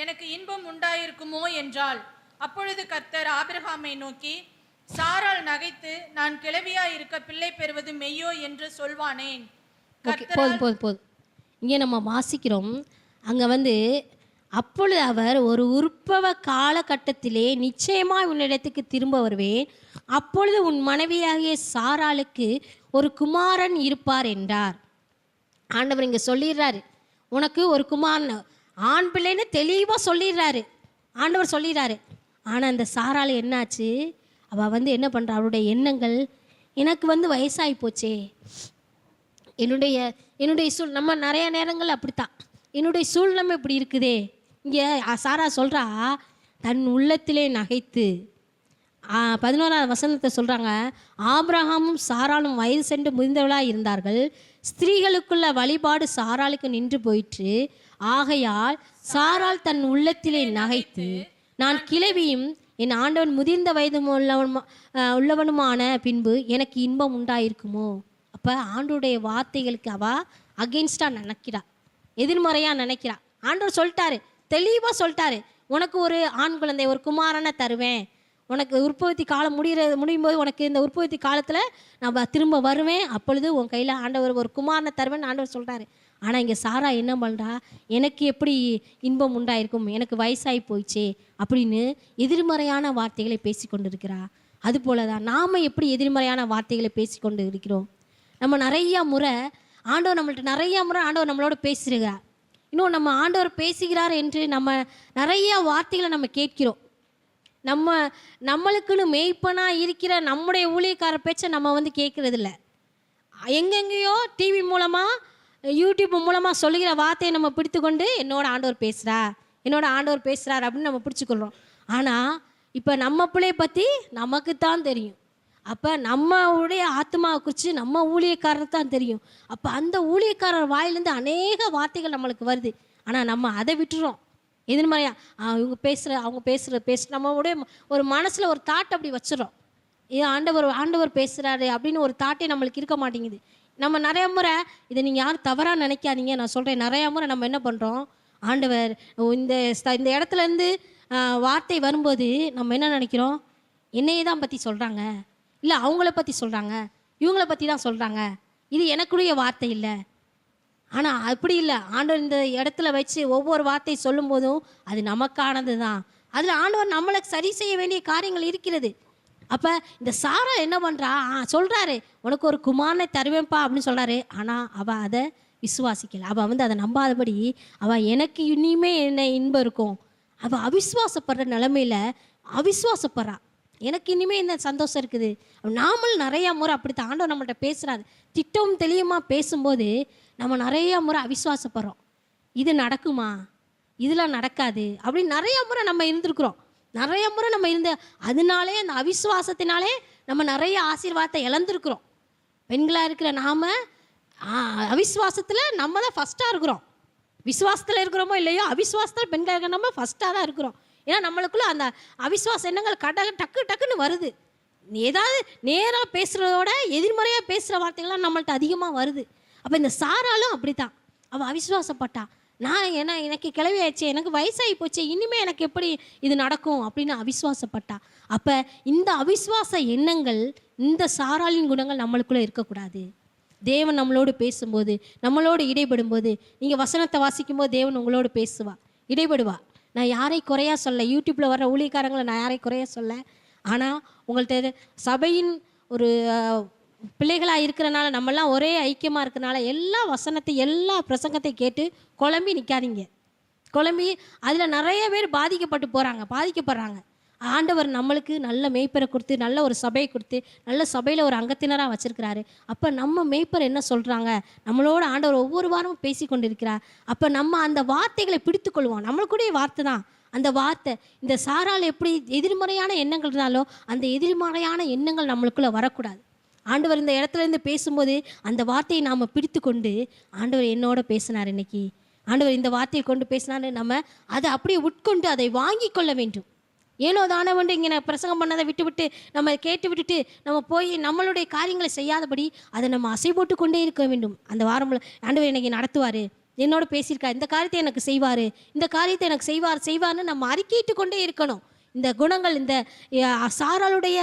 எனக்கு இன்பம் உண்டாயிருக்குமோ என்றாள். அப்பொழுது கர்த்தர் ஆபிரகாமை நோக்கி, சாராள் நகைத்து, நான் கிழவியாய் இருக்க பிள்ளை பெறுவது மெய்யோ என்று சொல்வானேன். போதும். இங்கே நம்ம வாசிக்கிறோம், அங்கே வந்து அப்பொழுது அவர் ஒரு உற்பவ காலகட்டத்திலே நிச்சயமாக உன்னிடத்துக்கு திரும்ப வருவேன், அப்பொழுது உன் மனைவியாகிய சாராளுக்கு ஒரு குமாரன் இருப்பார் என்றார். ஆண்டவர் இங்கே சொல்லிடுறாரு, உனக்கு ஒரு குமாரன் ஆண் பிள்ளைன்னு தெளிவாக சொல்லிடுறாரு, ஆண்டவர் சொல்லிடுறாரு. ஆனால் அந்த சாராள் என்னாச்சு, அவள் வந்து என்ன பண்ணுறா, அவளுடைய எண்ணங்கள், எனக்கு வந்து வயசாகி போச்சே, என்னுடைய நம்ம நிறைய நேரங்கள் அப்படித்தான், என்னுடைய சூழ்நிலை இப்படி இருக்குதே. இங்கே சாரா சொல்கிறா, தன் உள்ளத்திலே நகைத்து 11ஆம் வசனத்தை சொல்கிறாங்க, ஆபிரகாமும் சாராளும் வயது சென்று முதிர்ந்தவளாக இருந்தார்கள். ஸ்திரீகளுக்குள்ள வழிபாடு சாராளுக்கு நின்று போயிற்று. ஆகையால் சாராள் தன் உள்ளத்திலே நகைத்து, நான் கிழவியும் என் ஆண்டவன் முதிர்ந்த வயது உள்ளவனுமான பின்பு எனக்கு இன்பம் உண்டாயிருக்குமோ. அப்போ ஆண்டோடைய வார்த்தைகளுக்கு அவள் அகெயின்ஸ்டாக நினைக்கிறா, எதிர்மறையாக நினைக்கிறா. ஆண்டவர் சொல்லிட்டாரு, தெளிவாக சொல்லிட்டாரு, உனக்கு ஒரு ஆண் குழந்தை, ஒரு குமாரனை தருவேன், உனக்கு உற்பத்தி காலம் முடியும் போது உனக்கு இந்த உற்பத்தி காலத்தில் நான் திரும்ப வருவேன், அப்பொழுது உன் கையில் ஆண்டவர் ஒரு குமாரனை தருவேன் ஆண்டவர் சொல்கிறாரு. ஆனால் இங்கே சாரா என்ன பண்ணுறா, எனக்கு எப்படி இன்பம் உண்டாயிருக்கும், எனக்கு வயசாகி போயிடுச்சே அப்படின்னு எதிர்மறையான வார்த்தைகளை பேசி கொண்டு இருக்கிறா. அதுபோல தான் நாம் எப்படி எதிர்மறையான வார்த்தைகளை பேசி கொண்டு இருக்கிறோம். நம்ம நிறையா முறை ஆண்டவர் நம்மளோட பேசுகிறார். இன்னும் நம்ம ஆண்டவர் பேசுகிறார் என்று நம்ம நிறையா வார்த்தைகளை நம்ம கேட்கிறோம். நம்மளுக்குன்னு மேய்ப்பனாக இருக்கிற நம்முடைய ஊழியக்கார பேச்சை நம்ம வந்து கேட்குறதில்ல. எங்கெங்கேயோ டிவி மூலமாக, யூடியூப் மூலமாக சொல்லுகிற வார்த்தையை நம்ம பிடித்து கொண்டு என்னோட ஆண்டவர் பேசுகிறார் அப்படின்னு நம்ம பிடிச்சிக்கொள்கிறோம். ஆனால் இப்போ நம்ம பிள்ளையை பற்றி நமக்கு தான் தெரியும். அப்போ நம்மளுடைய ஆத்மாவை குறித்து நம்ம ஊழியக்காரர் தான் தெரியும். அப்போ அந்த ஊழியக்காரர் வாயிலேருந்து அநேக வார்த்தைகள் நம்மளுக்கு வருது. ஆனால் நம்ம அதை விட்டுறோம். எதிர்மறையா அவங்க பேசுகிற நம்மளுடைய ஒரு மனசில் ஒரு தாட் அப்படி வச்சிடறோம். இது ஆண்டவர் பேசுகிறாரு அப்படின்னு ஒரு தாட்டே நம்மளுக்கு இருக்க மாட்டேங்குது. நம்ம நிறைய முறை, இதை நீங்கள் யாரும் தவறாக நினைக்காதீங்க, நான் சொல்கிறேன், நிறையா முறை நம்ம என்ன பண்ணுறோம், ஆண்டவர் இந்த இடத்துலேருந்து வார்த்தை வரும்போது நம்ம என்ன நினைக்கிறோம், என்னையே தான் பற்றி சொல்கிறாங்க, இல்லை அவங்கள பற்றி சொல்கிறாங்க, இவங்கள பற்றி தான் சொல்கிறாங்க, இது எனக்குரிய வார்த்தை இல்லை. ஆனால் அப்படி இல்லை. ஆண்டவர் இந்த இடத்துல வச்சு ஒவ்வொரு வார்த்தை சொல்லும் போதும் அது நமக்கானது தான். அதில் ஆண்டவர் நம்மளுக்கு சரி செய்ய வேண்டிய காரியங்கள் இருக்கிறது. அப்போ இந்த சாரா என்ன பண்ணுறா, சொல்கிறாரு உனக்கு ஒரு குமாரனை தருவேன்ப்பா அப்படின்னு சொல்கிறாரு. ஆனால் அவள் அதை விசுவாசிக்கலை. அவள் வந்து அதை நம்பாதபடி அவள் எனக்கு இனிமே என்ன இன்பம் இருக்கும், அவள் அவிசுவாசப்படுற நிலமையில அவிசுவாசப்படுறா. எனக்கு இனிமேல் என்ன சந்தோஷம் இருக்குது. நாமளும் நிறையா முறை அப்படித்தான் ஆண்டவர் நம்மள்கிட்ட பேசுகிறாரு. திட்டமும் தெளிவுமாக பேசும்போது நம்ம நிறையா முறை அவிசுவாசப்படுறோம். இது நடக்குமா, இதெல்லாம் நடக்காது அப்படின்னு நிறையா முறை நம்ம இருந்திருக்கிறோம். நிறைய முறை நம்ம அதனாலே அந்த அவிசுவாசத்தினாலே நம்ம நிறைய ஆசீர்வாதத்தை இழந்திருக்கிறோம். பெண்களாக இருக்கிற நாம் அவிசுவாசத்தில் நம்ம தான் ஃபஸ்ட்டாக இருக்கிறோம். விசுவாசத்தில் இருக்கிறோமோ இல்லையோ, அவிசுவாசத்தில் பெண்களாக இருக்கிற நம்ம ஃபஸ்ட்டாக தான் இருக்கிறோம். ஏன்னா நம்மளுக்குள்ள அந்த அவிசுவாச எண்ணங்கள் டக்குன்னு வருது. ஏதாவது நேராக பேசுகிறதோட எதிர்மறையாக பேசுகிற வார்த்தைகள்லாம் நம்மள்ட்ட அதிகமாக வருது. அப்போ இந்த சாராலும் அப்படி தான். அவள் அவிசுவாசப்பட்டா. எனக்கு கிளவி ஆயிடுச்சு, எனக்கு வயசாகி போச்சு, இனிமேல் எனக்கு எப்படி இது நடக்கும் அப்படின்னு அவிசுவாசப்பட்டா. அப்போ இந்த அவிசுவாச எண்ணங்கள், இந்த சாராளின் குணங்கள் நம்மளுக்குள்ளே இருக்கக்கூடாது. தேவன் நம்மளோடு பேசும்போது, நம்மளோடு இடைபடும்போது, நீங்கள் வசனத்தை வாசிக்கும்போது தேவன் உங்களோடு பேசுவா, இடைபடுவா. நான் யாரை குறையா சொல்ல, யூடியூப்பில் வர ஊழியக்காரங்களை நான் யாரை குறையா சொல்ல. ஆனால் உங்கள்கிட்ட சபையின் ஒரு பிள்ளைகளாக இருக்கிறனால, நம்மெல்லாம் ஒரே ஐக்கியமாக இருக்கிறனால எல்லா வசனத்தை எல்லா பிரசங்கத்தை கேட்டு குழம்பி நிற்காதீங்க. குழம்பி அதில் நிறைய பேர் பாதிக்கப்படுறாங்க. ஆண்டவர் நம்மளுக்கு நல்ல மேய்ப்பரை கொடுத்து, நல்ல ஒரு சபையை கொடுத்து, நல்ல சபையில் ஒரு அங்கத்தினராக வச்சுருக்கிறாரு. அப்போ நம்ம மேய்ப்பர் என்ன சொல்கிறாங்க, நம்மளோட ஆண்டவர் ஒவ்வொரு வாரமும் பேசி கொண்டு இருக்கிறார். அப்போ நம்ம அந்த வார்த்தைகளை பிடித்து கொள்வோம். நம்மளுக்குடைய வார்த்தை தான் அந்த வார்த்தை. இந்த சாரால் எப்படி எதிர்மறையான எண்ணங்கள் இருந்தாலும் அந்த எதிர்மறையான எண்ணங்கள் நம்மளுக்குள்ளே வரக்கூடாது. ஆண்டவர் இந்த இடத்துலேருந்து பேசும்போது அந்த வார்த்தையை நாம் பிடித்து கொண்டு, ஆண்டவர் என்னோட பேசினார், இன்னைக்கு ஆண்டவர் இந்த வார்த்தையை கொண்டு பேசினாரு, நம்ம அதை அப்படியே உட்கொண்டு அதை வாங்கி கொள்ள வேண்டும். ஏனோ தானவண்டு இங்கே நான் பிரசங்கம் பண்ணதை விட்டு நம்ம கேட்டு விட்டுட்டு நம்ம போய் நம்மளுடைய காரியங்களை செய்யாதபடி அதை நம்ம அசை போட்டு கொண்டே இருக்க வேண்டும். அந்த வாரம் ஆண்டவர் எனக்கு நடத்துவார், என்னோட பேசியிருக்கார், இந்த காரியத்தை எனக்கு செய்வார், இந்த காரியத்தை எனக்கு செய்வார்னு நம்ம அறிக்கையிட்டு கொண்டே இருக்கணும். இந்த குணங்கள், இந்த சாராளுடைய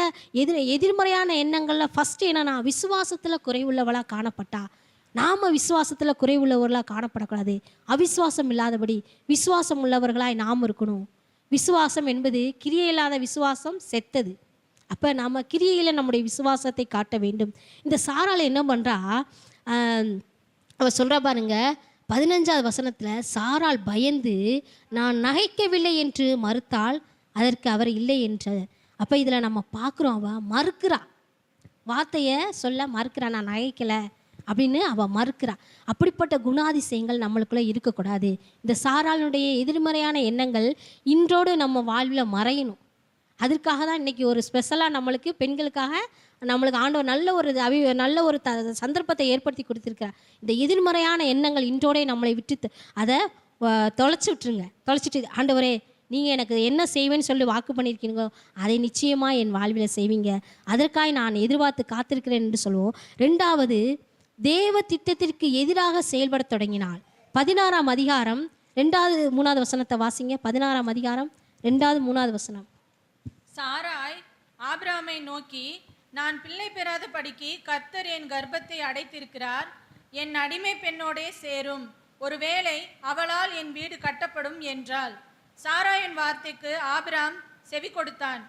எதிர்மறையான எண்ணங்களில் ஃபஸ்ட்டு என்னன்னா, விசுவாசத்தில் குறைவுள்ளவளாக காணப்பட்டா. நாம் விசுவாசத்தில் குறைவுள்ளவர்களாக காணப்படக்கூடாது. அவிசுவாசம் இல்லாதபடி விசுவாசம் உள்ளவர்களாய் நாம் இருக்கணும். விசுவாசம் என்பது கிரியை இல்லாத விசுவாசம் செத்தது. அப்போ நாம் கிரியையில் நம்முடைய விசுவாசத்தை காட்ட வேண்டும். இந்த சாராள் என்ன பண்ணுறா, அவள் சொல்கிறா பாருங்க, 15வது வசனத்தில், சாராள் பயந்து நான் நகைக்கவில்லை என்று மறுத்தாள், அதற்கு அவர் இல்லை என்ற. அப்போ இதில் நம்ம பார்க்குறோம், அவள் மறுக்கிறா, வார்த்தையை சொல்ல மறுக்கிறா, நான் நகைக்கலை அப்படின்னு அவள் மறுக்கிறா. அப்படிப்பட்ட குணாதிசயங்கள் நம்மளுக்குள்ளே இருக்கக்கூடாது. இந்த சாராளுடைய எதிர்மறையான எண்ணங்கள் இன்றோடு நம்ம வாழ்வில் மறையணும். அதற்காக தான் இன்றைக்கி ஒரு ஸ்பெஷலாக நம்மளுக்கு பெண்களுக்காக நம்மளுக்கு ஆண்டவர் நல்ல ஒரு சந்தர்ப்பத்தை ஏற்படுத்தி கொடுத்துருக்கிறார். இந்த எதிர்மறையான எண்ணங்கள் இன்றோடே நம்மளை விட்டு அதை தொலைச்சிட்டு, ஆண்டவரே நீங்கள் எனக்கு என்ன செய்வேன்னு சொல்லி வாக்கு பண்ணியிருக்கீங்களோ அதை நிச்சயமாக என் வாழ்வில் செய்வீங்க, அதற்காக நான் எதிர்பார்த்து காத்திருக்கிறேன் என்று சொல்லுவோம். 2வது, தேவ திட்டத்திற்கு எதிராக செயல்பட தொடங்கினாள். 16ஆம் அதிகாரம் 2வது 3வது வசனத்தை வாசிங்க. 16ஆம் அதிகாரம் 2வது 3வது வசனம். சாராய் ஆபிரகாமை நோக்கி, நான் பிள்ளை பெறாத படிக்கு கர்த்தர் என் கர்ப்பத்தை அடைத்திருக்கிறார், என் அடிமை பெண்ணோடே சேரும், ஒருவேளை அவளால் என் வீடு கட்டப்படும் என்றாள். சாராயின் வார்த்தைக்கு ஆபிராம் செவி கொடுத்தான்.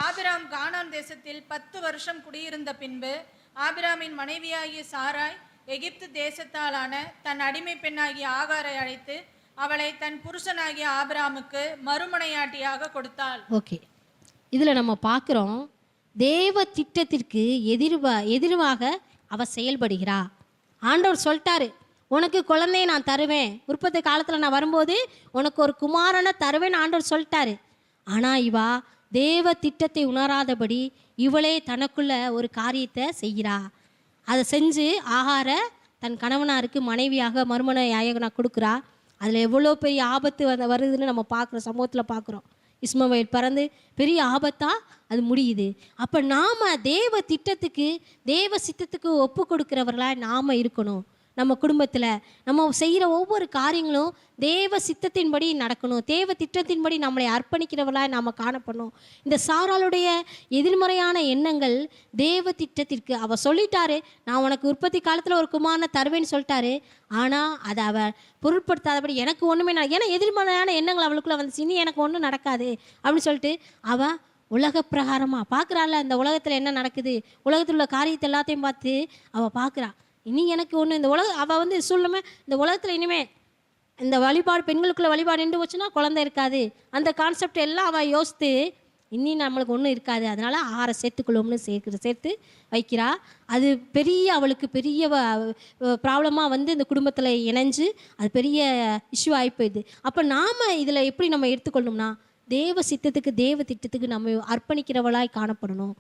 ஆபிராம் கானான் தேசத்தில் 10 வருஷம் குடியிருந்த பின்பு ஆபிராமின் மனைவியாகிய சாராய் எகிப்து தேசத்தாலான தன் அடிமை பெண்ணாகிய ஆகாரை அழைத்து அவளை தன் புருஷனாகிய ஆபிராமுக்கு மறுமனையாட்டியாக கொடுத்தாள். ஓகே, இதில் நம்ம பார்க்குறோம், தேவ திட்டத்திற்கு எதிர்வாக அவ செயல்படுகிறா. ஆண்டவர் சொல்லிட்டாரு, உனக்கு குழந்தையை நான் தருவேன், உற்பத்தி காலத்தில் நான் வரும்போது உனக்கு ஒரு குமாரனை தருவேன்னு ஆண்டவர் சொல்லிட்டாரு. ஆனால் இவா தேவ திட்டத்தை உணராதபடி இவளே தனக்குள்ள ஒரு காரியத்தை செய்கிறா. அதை செஞ்சு ஆகார தன் கணவனாருக்கு மனைவியாக மறுமனையாக நான் கொடுக்குறா. அதில் எவ்வளோ பெரிய ஆபத்து வருதுன்னு நம்ம பார்க்குறோம், சமூகத்தில் பார்க்குறோம். இஸ்மவேல் பிறந்து பெரிய ஆபத்தாக அது முடியுது. அப்போ நாம் தேவ திட்டத்துக்கு தேவ சித்தத்துக்கு ஒப்பு கொடுக்குறவர்களாக நாம் இருக்கணும். நம்ம குடும்பத்தில் நம்ம செய்கிற ஒவ்வொரு காரியங்களும் தேவ சித்தத்தின்படி நடக்கணும். தேவ திட்டத்தின்படி நம்மளை அர்ப்பணிக்கிறவர்களாக நாம் காணப்படணும். இந்த சாராளுடைய எதிர்மறையான எண்ணங்கள் தேவ திட்டத்திற்கு, அவள் சொல்லிட்டாரு, நான் உனக்கு உற்பத்தி காலத்தில் ஒரு குமாரனை தருவேன்னு சொல்லிட்டாரு. ஆனால் அதை அவள் பொருட்படுத்தாதபடி எனக்கு ஒன்றுமே ஏன்னா எதிர்மறையான எண்ணங்கள் அவளுக்குள்ளே வந்துச்சு, இனி எனக்கு ஒன்றும் நடக்காது அப்படின்னு சொல்லிட்டு அவள் உலக பிரகாரமாக பார்க்குறாள். இந்த உலகத்தில் என்ன நடக்குது, உலகத்தில் உள்ள காரியத்தை எல்லாத்தையும் பார்த்து அவள் பார்க்குறா. இனி எனக்கு ஒன்று இந்த அவள் சொல்லாமல் இந்த உலகத்தில் இனிமேல் இந்த வழிபாடு, பெண்களுக்குள்ள வழிபாடு நின்று போச்சுன்னா குழந்தை இருக்காது, அந்த கான்செப்ட் எல்லாம் அவள் யோசித்து இனி நம்மளுக்கு ஒன்றும் இருக்காது, அதனால் ஆहाர சேர்த்துக்கொள்ளும்னு சேர்த்து வைக்கிறா. அது அவளுக்கு பெரிய ப்ராப்ளமாக இந்த குடும்பத்தில் இணைஞ்சு அது பெரிய இஷ்யூ ஆகி போயிடுது. அப்போ நாம் இதில் எப்படி நம்ம எடுத்துக்கொள்ளணும்னா, தேவ சித்தத்துக்கு தேவ திட்டத்துக்கு நம்ம அர்ப்பணிக்கிறவளாய் காணப்படணும்.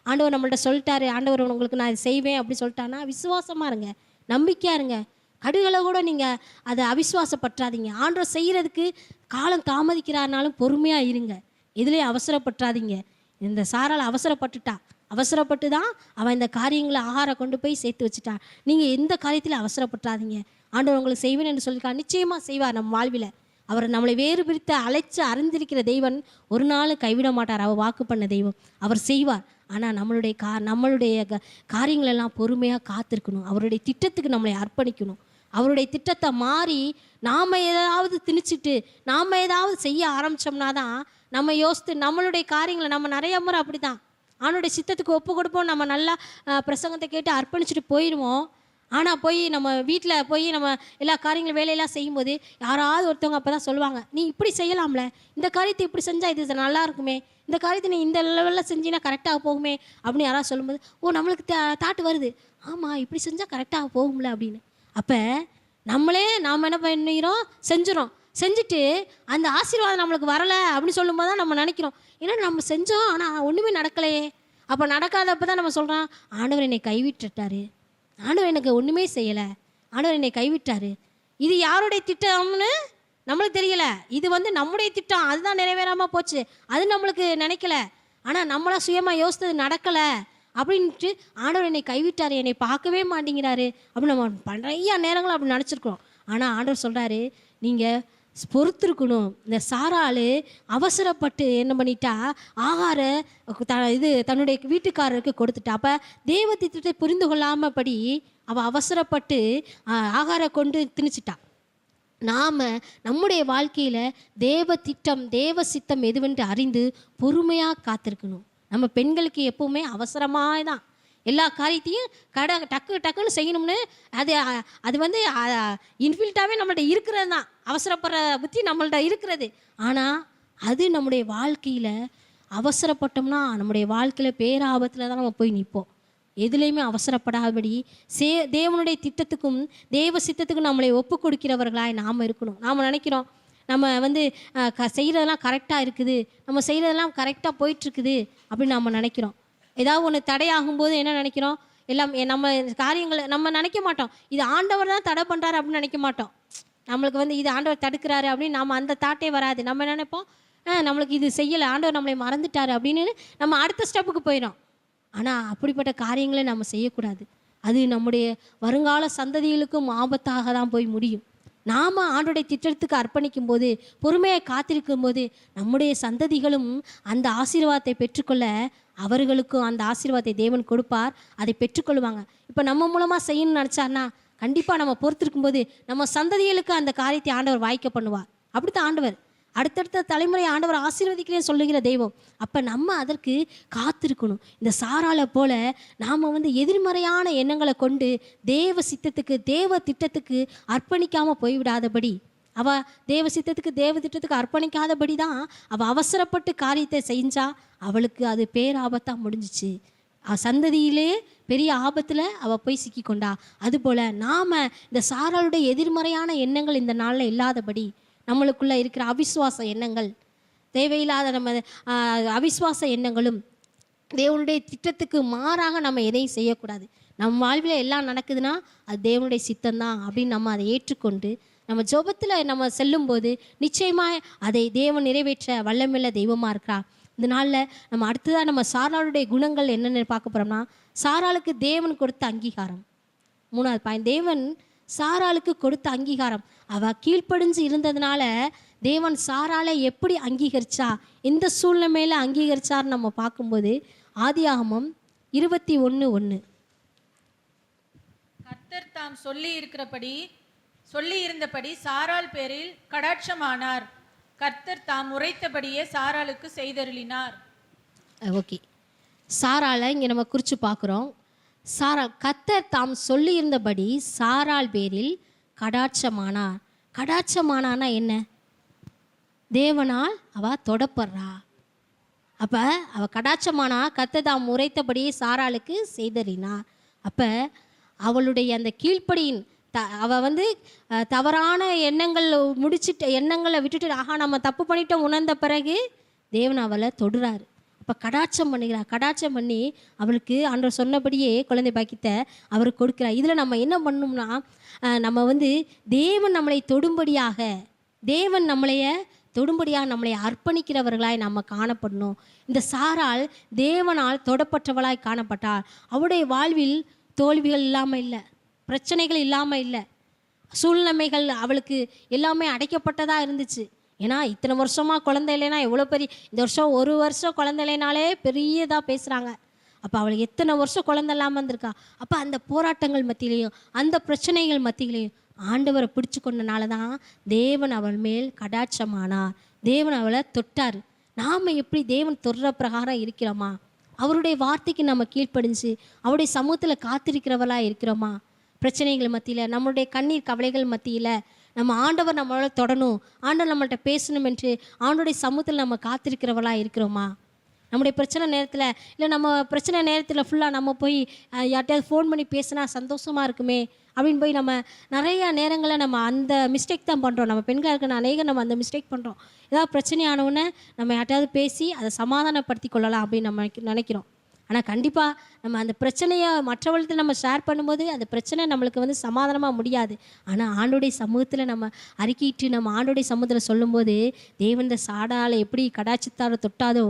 ஆண்டவர் நம்மள்ட்ட சொல்லிட்டாரு, ஆண்டவர் உங்களுக்கு நான் செய்வேன் அப்படி சொல்லிட்டான்னா விசுவாசமாக இருங்க, நம்பிக்கையாக இருங்க. கடுகளை கூட நீங்கள் அதை அவிசுவாசப்பற்றாதீங்க. ஆண்டவர் செய்கிறதுக்கு காலம் தாமதிக்கிறாருனாலும் பொறுமையாக இருங்க, எதுலேயும் அவசரப்பற்றாதீங்க. இந்த சாரால் அவசரப்பட்டுட்டா, அவசரப்பட்டு தான் அவன் இந்த காரியங்களை ஆகாரம் கொண்டு போய் சேர்த்து வச்சுட்டான். நீங்கள் எந்த காரியத்திலும் அவசரப்பட்டுறாதீங்க. ஆண்டவர் உங்களுக்கு செய்வேன் என்று சொல்லியிருக்கார். நிச்சயமாக செய்வார். நம்ம வாழ்வில் அவர் நம்மளை வேறு பிரித்து அழைச்சி அறிந்திருக்கிற தெய்வன் ஒரு நாள் கைவிட மாட்டார். அவர் வாக்கு பண்ண தெய்வம், அவர் செய்வார். ஆனால் நம்மளுடைய காரியங்களெல்லாம் பொறுமையாக காத்திருக்கணும். அவருடைய திட்டத்துக்கு நம்மளை அர்ப்பணிக்கணும். அவருடைய திட்டத்தை மாறி நாம் ஏதாவது திணிச்சிட்டு நாம் ஏதாவது செய்ய ஆரம்பித்தோம்னா தான் நம்ம யோசித்து நம்மளுடைய காரியங்களை நம்ம நிறைய முறை அப்படி தான் ஆண்டவருடைய சித்தத்துக்கு ஒப்பு கொடுப்போம். நம்ம நல்லா பிரசங்கத்தை கேட்டு அர்ப்பணிச்சுட்டு போயிடுவோம். ஆனால் போய் நம்ம வீட்டில் போய் நம்ம எல்லா காரியங்களும் வேலையெல்லாம் செய்யும்போது யாராவது ஒருத்தவங்க அப்போ தான் சொல்லுவாங்க, நீ இப்படி செய்யலாம்ல, இந்த காரியத்தை இப்படி செஞ்சால் இது நல்லா இருக்குமே, இந்த காரியத்தை நீ இந்த லெவலில் செஞ்சினா கரெக்டாக போகுமே அப்படின்னு யாராவது சொல்லும்போது நம்மளுக்கு தாட்டு வருது, ஆமாம் இப்படி செஞ்சால் கரெக்டாக போகும்ல அப்படின்னு. அப்போ நாம் என்ன பண்ணிக்கிறோம், செஞ்சுட்டு அந்த ஆசீர்வாதம் நம்மளுக்கு வரலை அப்படின்னு சொல்லும்போது தான் நம்ம நினைக்கிறோம், ஏன்னா நம்ம செஞ்சோம் ஆனால் ஒன்றுமே நடக்கலையே. அப்போ நடக்காதப்போ தான் நம்ம சொல்கிறோம், ஆண்டவர் என்னை கைவிட்டுட்டாரு, ஆண்டவர் எனக்கு ஒன்றுமே செய்யலை, ஆண்டவர் என்னை கைவிட்டாரு. இது யாருடைய திட்டம்னு நம்மளுக்கு தெரியலை. இது நம்முடைய திட்டம், அதுதான் நிறைவேறாமல் போச்சு, அது நம்மளுக்கு நினைக்கல. ஆனால் நம்மளாம் சுயமாக யோசித்தது நடக்கலை அப்படின்ட்டு ஆண்டவர் என்னை கைவிட்டார், என்னை பார்க்கவே மாட்டேங்கிறாரு அப்படின்னு நம்ம நிறையா நேரங்கள் அப்படி நினச்சிருக்கிறோம். ஆனால் ஆண்டவர் சொல்கிறாரு, நீங்கள் பொறுத்திருக்கணும். இந்த சாராள் அவசரப்பட்டு என்ன பண்ணிட்டா, தன்னுடைய வீட்டுக்காரருக்கு கொடுத்துட்டா. அப்போ தேவ திட்டத்தை புரிந்து கொள்ளாமபடி அவள் அவசரப்பட்டு ஆகாரம் கொண்டு திணிச்சிட்டா. நாம் நம்முடைய வாழ்க்கையில் தேவ திட்டம் தேவ சித்தம் எதுவென்று அறிந்து பொறுமையாக காத்திருக்கணும். நம்ம பெண்களுக்கு எப்பவுமே அவசரமாக தான் எல்லா காரியத்தையும் டக்குன்னு செய்யணும்னு அது இன்ஃபில்ட்டாகவே நம்மள்ட்ட இருக்கிறது தான். அவசரப்படுற புத்தி நம்மள்ட்ட இருக்கிறது. ஆனால் அது நம்முடைய வாழ்க்கையில் அவசரப்பட்டோம்னா நம்முடைய வாழ்க்கையில் பேராபத்தில் தான் நம்ம போய் நிற்போம். எதுலேயுமே அவசரப்படாதபடி தேவனுடைய திட்டத்துக்கும் தேவ சித்தத்துக்கும் நம்மளை ஒப்பு கொடுக்கிறவர்களாய் நாம் இருக்கணும். நாம் நினைக்கிறோம் நம்ம செய்கிறதெல்லாம் கரெக்டாக இருக்குது, நம்ம செய்கிறதெல்லாம் கரெக்டாக போயிட்டுருக்குது அப்படின்னு நம்ம நினைக்கிறோம். ஏதாவது ஒன்று தடையாகும்போது என்ன நினைக்கிறோம், எல்லாம் நம்ம காரியங்களை நம்ம நினைக்க மாட்டோம், இது ஆண்டவர் தான் தடை பண்ணுறாரு அப்படின்னு நினைக்க மாட்டோம். நம்மளுக்கு இது ஆண்டவர் தடுக்கிறாரு அப்படின்னு நம்ம அந்த தாட்டே வராது. நம்ம நினைப்போம், நம்மளுக்கு இது செய்யலை, ஆண்டவர் நம்மளை மறந்துட்டாரு அப்படின்னு நம்ம அடுத்த ஸ்டெப்புக்கு போயிடும். ஆனால் அப்படிப்பட்ட காரியங்களை நம்ம செய்யக்கூடாது. அது நம்முடைய வருங்கால சந்ததிகளுக்கும் ஆபத்தாக தான் போய் முடியும். நாம் ஆண்டோடைய திட்டத்துக்கு அர்ப்பணிக்கும் போது பொறுமையை காத்திருக்கும் போது நம்முடைய சந்ததிகளும் அந்த ஆசீர்வாதத்தை பெற்றுக்கொள்ள அவர்களுக்கும் அந்த ஆசீர்வாதத்தை தேவன் கொடுப்பார், அதை பெற்றுக்கொள்வாங்க. இப்போ நம்ம மூலமாக செய்யணும்னு நினச்சார்னா கண்டிப்பாக நம்ம பொறுத்திருக்கும் போது நம்ம சந்ததிகளுக்கு அந்த காரியத்தை ஆண்டவர் வாய்க்க பண்ணுவார். அப்படித்தான் ஆண்டவர் அடுத்தடுத்த தலைமுறை ஆண்டவர் ஆசீர்வதிக்கிறேன்னு சொல்லுகிற தெய்வம். அப்போ நம்ம அதற்கு காத்திருக்கணும். இந்த சாராளை போல நாம் எதிர்மறையான எண்ணங்களை கொண்டு தேவ சித்தத்துக்கு தேவ திட்டத்துக்கு அர்ப்பணிக்காமல் போய்விடாதபடி, அவள் தேவ சித்தத்துக்கு தேவ திட்டத்துக்கு அர்ப்பணிக்காதபடி தான் அவள் அவசரப்பட்டு காரியத்தை செஞ்சா அவளுக்கு அது பேராபத்தாக முடிஞ்சிச்சு. சந்ததியிலே பெரிய ஆபத்தில் அவள் போய் சிக்கி கொண்டா. அதுபோல் நாம் இந்த சாராளுடைய எதிர்மறையான எண்ணங்கள் இந்த நாளில் இல்லாதபடி நம்மளுக்குள்ளே இருக்கிற அவிசுவாச எண்ணங்கள், தேவையில்லாத நம்ம அவிசுவாச எண்ணங்களும் தேவனுடைய திட்டத்துக்கு மாறாக நம்ம எதையும் செய்யக்கூடாது. நம்ம வாழ்வில் எல்லாம் நடக்குதுன்னா அது தேவனுடைய சித்தம்தான் அப்படின்னு நம்ம அதை ஏற்றுக்கொண்டு நம்ம ஜெபத்தில் நம்ம செல்லும்போது நிச்சயமாக அதை தேவன் நிறைவேற்ற வல்லமையுள்ள தெய்வமாக இருக்கிறா. இந்த நாளில் நம்ம அடுத்ததாக நம்ம சாராளுடைய குணங்கள் என்னென்னு பார்க்க போகிறோம்னா, சாராளுக்கு தேவன் கொடுத்த அங்கீகாரம். 3வது பாயிண்ட், தேவன் சாராளுக்கு கொடுத்த அங்கீகாரம். அவள் கீழ்ப்படிஞ்சு இருந்ததுனால தேவன் சாராளை எப்படி அங்கீகரிச்சா, எந்த சூழ்நிலையில அங்கீகரிச்சார்னு நம்ம பார்க்கும்போது ஆதியாகமம் 21:1, கர்த்தர் தாம் சொல்லி இருந்தபடி சாராள் பேரில் கடாட்சமானார். கர்த்தர் தாம் உரைத்தபடியே சாராளுக்கு செய்தருளினார். ஓகே, சாராளை இங்கே நம்ம குறித்து பார்க்குறோம். கர்த்தர் தாம் சொல்லியிருந்தபடி சாராள் பேரில் கடாட்சமானார். கடாட்சமானான்னா என்ன? தேவனால் அவள் தொடப்படுறா. அப்போ அவள் கடாட்சமானா கர்த்தர் தாம் உரைத்தபடியே சாராளுக்கு செய்தறினார். அப்போ அவளுடைய அந்த கீழ்ப்படியின் அவள் தவறான எண்ணங்களை விட்டுட்டு நம்ம தப்பு பண்ணிட்டோம் உணர்ந்த பிறகு தேவன் அவளை தொடுறாரு. அப்போ கடாட்சம் பண்ணுகிறார். கடாட்சம் பண்ணி அவளுக்கு ஆண்டவர் சொன்னபடியே குழந்தை பாக்கியத்தை அவருக்கு கொடுக்குறார். இதில் நம்ம என்ன பண்ணணும்னா, நம்ம தேவன் நம்மளை தொடும்படியாக, தேவன் நம்மளைய தொடும்படியாக நம்மளை அர்ப்பணிக்கிறவர்களாய் நம்ம காணப்படணும். இந்த சாராள் தேவனால் தொடப்பட்டவளாய் காணப்பட்டாள். அவருடைய வாழ்வில் தோல்விகள் இல்லாமல் இல்லை, பிரச்சனைகள் இல்லாமல் இல்லை, சூழ்நிலைமைகள் அவளுக்கு எல்லாமே அடைக்கப்பட்டதாக இருந்துச்சு. ஏன்னா இத்தனை வருஷமாக குழந்தை இல்லைன்னா எவ்வளோ பெரிய, இந்த வருஷம் 1 வருஷம் குழந்தை இல்லைனாலே பெரியதாக பேசுகிறாங்க. அப்போ அவளுக்கு எத்தனை வருஷம் குழந்தை இல்லாமல் இருந்திருக்கா. அப்போ அந்த போராட்டங்கள் மத்தியிலையும் அந்த பிரச்சனைகள் மத்தியிலையும் ஆண்டவரை பிடிச்சு கொண்டனால தான் தேவன் அவள் மேல் கடாட்சமானார், தேவன் அவளை தொட்டார். நாம் எப்படி தேவன் தொடுற பிரகாரம் இருக்கிறோமா? அவருடைய வார்த்தைக்கு நம்ம கீழ்ப்படிஞ்சு அவருடைய சமூகத்தில் காத்திருக்கிறவளாக இருக்கிறோமா? பிரச்சனைகள் மத்தியில், நம்மளுடைய கண்ணீர் கவலைகள் மத்தியில் நம்ம ஆண்டவர் நம்மளோட தொடணும், ஆண்டவர் நம்மள்கிட்ட பேசணும் என்று ஆண்டோடைய சமூகத்தில் நம்ம காத்திருக்கிறவளாக இருக்கிறோமா? நம்முடைய பிரச்சனை நேரத்தில், இல்லை நம்ம பிரச்சனை நேரத்தில் ஃபுல்லாக நம்ம போய் யார்கிட்டயாவது ஃபோன் பண்ணி பேசினா சந்தோஷமாக இருக்குமே அப்படின்னு போய் நம்ம நிறையா நேரங்களில் நம்ம அந்த மிஸ்டேக் தான் பண்ணுறோம். நம்ம பெண்களாக இருக்கிற அநேகம் நம்ம அந்த மிஸ்டேக் பண்ணுறோம். ஏதாவது பிரச்சனை ஆனவுடனே நம்ம யார்ட்டையாவது பேசி அதை சமாதானப்படுத்தி கொள்ளலாம் அப்படின்னு நம்ம நினைக்கிறோம். ஆனால் கண்டிப்பாக நம்ம அந்த பிரச்சனையை மற்றவர்கள்ட்ட நம்ம ஷேர் பண்ணும்போது அந்த பிரச்சனை நம்மளுக்கு வந்து சமாதானமாக முடியாது. ஆனால் ஆண்டோடைய சமூகத்தில் நம்ம அறிக்கையிட்டு நம்ம ஆண்டோடைய சமூகத்தில் சொல்லும்போது தேவன் இந்த சாடால் எப்படி கடாட்சித்தார தொட்டாதோ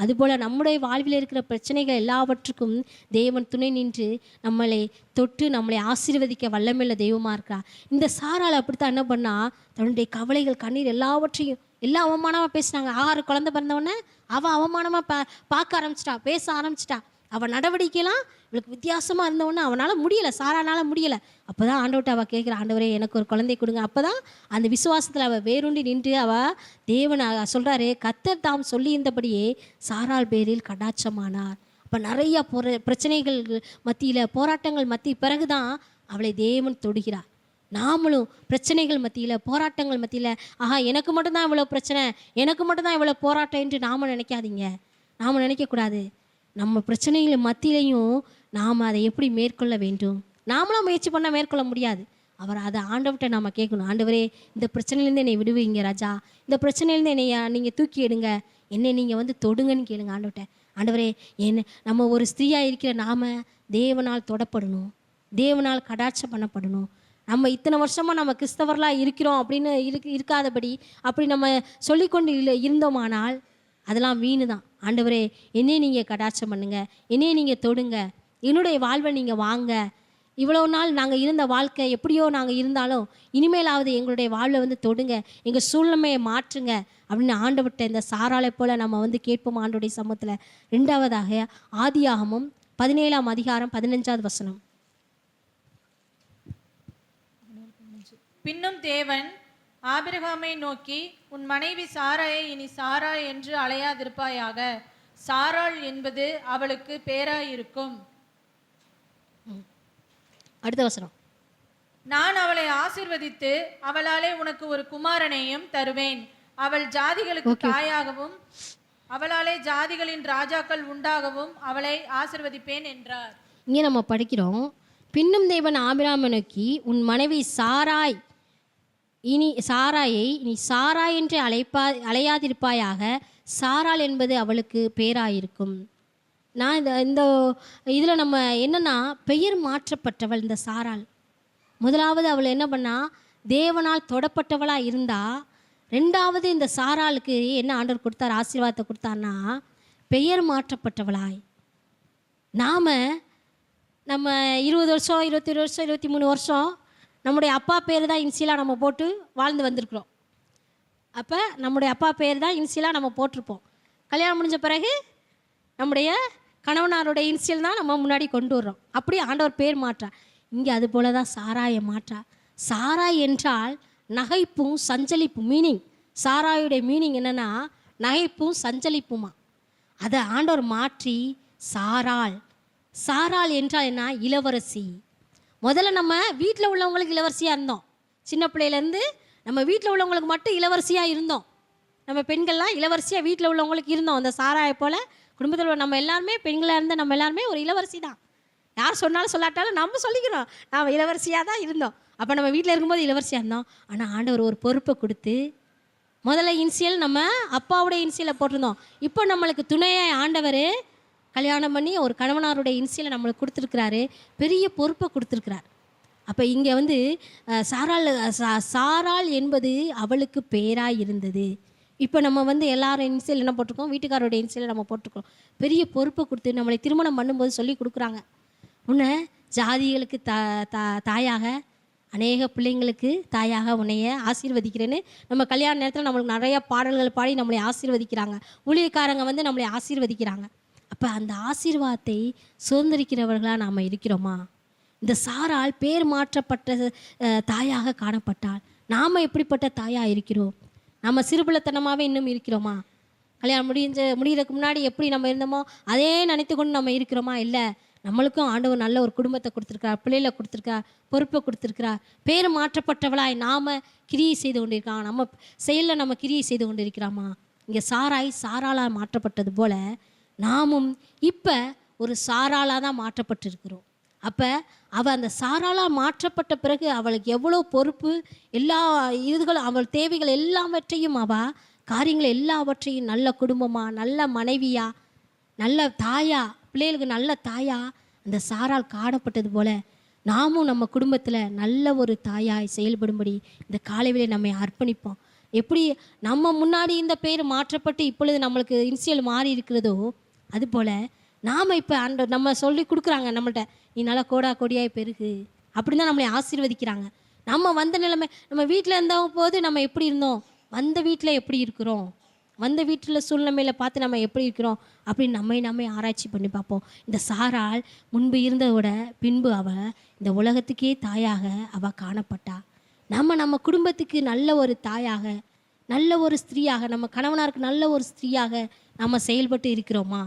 அதுபோல் நம்முடைய வாழ்வில் இருக்கிற பிரச்சனைகள் எல்லாவற்றுக்கும் தேவன் துணை நின்று நம்மளை தொட்டு நம்மளை ஆசீர்வதிக்க வல்லமையுள்ள தெய்வமாக இருக்கிறார். இந்த சாரால் அப்படித்தான் என்ன பண்ணால் தன்னுடைய கவலைகள் கண்ணீர் எல்லாவற்றையும் எல்லாம் அவமானமாக பேசினாங்க. 6 குழந்தை பிறந்தவொடனே அவள் அவமானமாக பார்க்க ஆரம்பிச்சிட்டா, பேச ஆரம்பிச்சிட்டா. அவள் நடவடிக்கைலாம் இவளுக்கு வித்தியாசமாக இருந்தவொடனே அவனால் முடியலை, சாரானால் முடியலை. அப்போ தான் ஆண்டவர்கிட்ட அவள் கேட்குற, ஆண்டவரே எனக்கு ஒரு குழந்தை கொடுங்க. அப்போ தான் அந்த விசுவாசத்தில் அவள் வேரூண்டி நின்று அவள் தேவன் சொல்கிறாரு, கர்த்தர் தாம் சொல்லியிருந்தபடியே சாராள் பேரில் கடாட்சமானார். அப்போ நிறையா பிரச்சனைகள் மத்தியில், போராட்டங்கள் பிறகு தான் அவளை தேவன் தொடுகிறார். நாமளும் பிரச்சனைகள் மத்தியில், போராட்டங்கள் மத்தியில், ஆஹா எனக்கு மட்டும்தான் இவ்வளோ பிரச்சனை, எனக்கு மட்டும்தான் இவ்வளோ போராட்டம் என்று நாம் நினைக்காதீங்க. நாம் நினைக்கக்கூடாது. நம்ம பிரச்சனைகள் மத்தியிலையும் நாம் அதை எப்படி மேற்கொள்ள வேண்டும்? நாமளும் முயற்சி பண்ணால் மேற்கொள்ள முடியாது. அவர் அதை ஆண்டவர்கிட்ட நாம் கேட்கணும். ஆண்டவரே இந்த பிரச்சனையிலேருந்து என்னை விடுவீங்க ராஜா, இந்த பிரச்சனையிலேருந்து என்னை நீங்கள் தூக்கி எடுங்க, என்னை நீங்கள் வந்து தொடுங்கன்னு கேளுங்க ஆண்டவர்கிட்ட. ஆண்டவரே நம்ம ஒரு ஸ்திரீயாக இருக்கிற நாம் தேவனால் தொடப்படணும், தேவனால் கடாட்சம் பண்ணப்படணும். நம்ம இத்தனை வருஷமாக நம்ம கிறிஸ்தவர்களாக இருக்கிறோம் அப்படின்னு இருக்காதபடி அப்படி நம்ம சொல்லிக்கொண்டு இருந்தோமானால் அதெல்லாம் வீணு தான். ஆண்டவரே என்னையே நீங்கள் கடாட்சம் பண்ணுங்க, என்னையே நீங்கள் தொடுங்க, என்னுடைய வாழ்வை நீங்கள் வாங்க. இவ்வளோ நாள் நாங்கள் இருந்த வாழ்க்கை எப்படியோ நாங்கள் இருந்தாலும் இனிமேலாவது எங்களுடைய வாழ்வை வந்து தொடுங்க, எங்கள் சூழ்நிலையை மாற்றுங்க அப்படின்னு ஆண்டவர்கிட்ட இந்த சாராளை போல் நம்ம வந்து கேட்போம் ஆண்டோடைய சமூகத்தில். 2வதாக ஆதியாகமம் 17ஆம் அதிகாரம் 15வது வசனம். பின்னும் தேவன் ஆபிரகாமை நோக்கி, உன் மனைவி சாராயை இனி சாராய் என்று அழையாதிருப்பாயாக, சாராள் என்பது அவளுக்கு பேராயிருக்கும். அடுத்த வசனம். நான் அவளை ஆசீர்வதித்து அவளாலே உனக்கு ஒரு குமாரனையும் தருவேன், அவள் ஜாதிகளுக்கு தாயாகவும் அவளாலே ஜாதிகளின் ராஜாக்கள் உண்டாகவும் அவளை ஆசீர்வதிப்பேன் என்றார். இங்கே நம்ம படிக்கிறோம், பின்னும் தேவன் ஆபிரகாமை நோக்கி, உன் மனைவி சாராயை இனி சாராய் என்று அழையாதிருப்பாயாக, சாராள் என்பது அவளுக்கு பேராயிருக்கும். நான் இந்த இதில் நம்ம என்னென்னா பெயர் மாற்றப்பட்டவள் இந்த சாராள். முதலாவது அவள் என்ன பண்ணா, தேவனால் தொடப்பட்டவளாக இருந்தா. 2வது இந்த சாராளுக்கு என்ன ஆண்டவர் கொடுத்தார், ஆசீர்வாதத்தை கொடுத்தார்னா பெயர் மாற்றப்பட்டவளாய். நம்ம 20 வருஷம் 21 வருஷம் 23 வருஷம் நம்முடைய அப்பா பேர் தான் இன்சியலாக நம்ம போட்டு வாழ்ந்து வந்திருக்கிறோம். அப்போ நம்முடைய அப்பா பேர் தான் இன்சியலாக நம்ம போட்டிருப்போம். கல்யாணம் முடிஞ்ச பிறகு நம்முடைய கணவனாருடைய இன்சியல் தான் நம்ம முன்னாடி கொண்டு வர்றோம். அப்படி ஆண்டவர் பேர் மாற்றா. இங்கே அது போல தான் சாராயை மாற்றா. சாராய் என்றால் நகைப்பும் சஞ்சலிப்பும். மீனிங், சாராயுடைய மீனிங் என்னென்னா நகைப்பும் சஞ்சலிப்புமா. அதை ஆண்டவர் மாற்றி சாராள். சாராள் என்றால் என்ன, இளவரசி. முதல்ல நம்ம வீட்டில் உள்ளவங்களுக்கு இளவரசியாக இருந்தோம். சின்ன பிள்ளையிலேருந்து நம்ம வீட்டில் உள்ளவங்களுக்கு மட்டும் இளவரசியாக இருந்தோம். நம்ம பெண்கள்லாம் இளவரசியாக வீட்டில் உள்ளவங்களுக்கு இருந்தோம். அந்த சாராயை போல் குடும்பத்தில் நம்ம எல்லாருமே பெண்களாக இருந்த நம்ம எல்லாருமே ஒரு இளவரசி தான். யார் சொன்னாலும் சொல்லாட்டாலும் நம்ம சொல்லிக்கிறோம் நாம் இளவரசியாக தான் இருந்தோம். அப்போ நம்ம வீட்டில் இருக்கும்போது இளவரசியாக இருந்தோம். ஆனால் ஆண்டவர் ஒரு பொறுப்பை கொடுத்து, முதல்ல இன்சியல் நம்ம அப்பாவுடைய இன்சியலை போட்டிருந்தோம். இப்போ நம்மளுக்கு துணையாக ஆண்டவர் கல்யாணம் பண்ணி ஒரு கணவனாருடைய இன்சியலை நம்மளுக்கு கொடுத்துருக்கிறாரு, பெரிய பொறுப்பை கொடுத்துருக்கிறார். அப்போ இங்கே வந்து சாராள் என்பது அவளுக்கு பேராக இருந்தது. இப்போ நம்ம வந்து எல்லாரும் இன்சியல் என்ன போட்டிருக்கோம், வீட்டுக்காரோட இன்சியல் நம்ம போட்டிருக்கோம். பெரிய பொறுப்பை கொடுத்து நம்மளை திருமணம் பண்ணும்போது சொல்லி கொடுக்குறாங்க, உன்னை ஜாதிகளுக்கு தாயாக, அநேக பிள்ளைங்களுக்கு தாயாக உன்னைய ஆசீர்வதிக்கிறேன்னு நம்ம கல்யாண நேரத்தில் நம்மளுக்கு நிறைய பாடல்கள் பாடி நம்மளை ஆசீர்வதிக்கிறாங்க. ஊழியக்காரங்க வந்து நம்மளை ஆசீர்வதிக்கிறாங்க. அப்போ அந்த ஆசீர்வாதத்தை சுதந்திரிக்கிறவர்களாக நாம் இருக்கிறோமா? இந்த சாரால் பேர் மாற்றப்பட்ட தாயாக காணப்பட்டால் நாம் எப்படிப்பட்ட தாயாக இருக்கிறோம்? நம்ம சிறுபிள்ளைத்தனமாகவே இன்னும் இருக்கிறோமா? கல்யாணம் முடிகிறதுக்கு முன்னாடி எப்படி நம்ம இருந்தோமோ அதே நினைத்து கொண்டு நம்ம இருக்கிறோமா? இல்லை, நம்மளுக்கும் ஆண்டவர் நல்ல ஒரு குடும்பத்தை கொடுத்துருக்கார், பிள்ளைகளை கொடுத்துருக்கார், பொறுப்பை கொடுத்துருக்கிறார். பேர் மாற்றப்பட்டவளாய் நாம் கிரியை செய்து கொண்டிருக்கிறோம். நம்ம செயலில் நம்ம கிரியை செய்து கொண்டிருக்கிறோமா? இங்கே சாராளாக மாற்றப்பட்டது போல நாமும் இப்போ ஒரு சாராளாக தான் மாற்றப்பட்டிருக்கிறோம். அப்போ அவள் அந்த சாராளாக மாற்றப்பட்ட பிறகு அவளுக்கு எவ்வளோ பொறுப்பு, எல்லா இதுகளும் அவள் தேவைகள் எல்லாவற்றையும் அவள் காரியங்கள் எல்லாவற்றையும் நல்ல குடும்பமாக, நல்ல மனைவியா, நல்ல தாயா, பிள்ளைகளுக்கு நல்ல தாயா அந்த சாரால் காணப்பட்டது போல நாமும் நம்ம குடும்பத்தில் நல்ல ஒரு தாயாய் செயல்படும்படி இந்த காலையிலே நம்மை அர்ப்பணிப்போம். எப்படி நம்ம முன்னாடி இந்த பேர் மாற்றப்பட்டு இப்பொழுது நம்மளுக்கு இன்சியல் மாறி இருக்கிறதோ அதுபோல் நாம் இப்போ நம்ம சொல்லி கொடுக்குறாங்க நம்மள்கிட்ட, நீ நல்லா கோடியாய் பெருகு அப்படின்னு தான் நம்மளை ஆசீர்வதிக்கிறாங்க. நம்ம வந்த நிலைமை, நம்ம வீட்டில் இருந்தவங்க போது நம்ம எப்படி இருந்தோம், வந்த வீட்டில் எப்படி இருக்கிறோம், வந்த வீட்டில் சூழ்நிலையில் பார்த்து நம்ம எப்படி இருக்கிறோம் அப்படின்னு நம்மை ஆராய்ச்சி பண்ணி பார்ப்போம். இந்த சாராள் முன்பு இருந்ததோட பின்பு அவள் இந்த உலகத்துக்கே தாயாக அவள் காணப்பட்டா. நம்ம குடும்பத்துக்கு நல்ல ஒரு தாயாக, நல்ல ஒரு ஸ்திரீயாக, நம்ம கணவனாருக்கு நல்ல ஒரு ஸ்திரீயாக நம்ம செயல்பட்டு இருக்கிறோமா?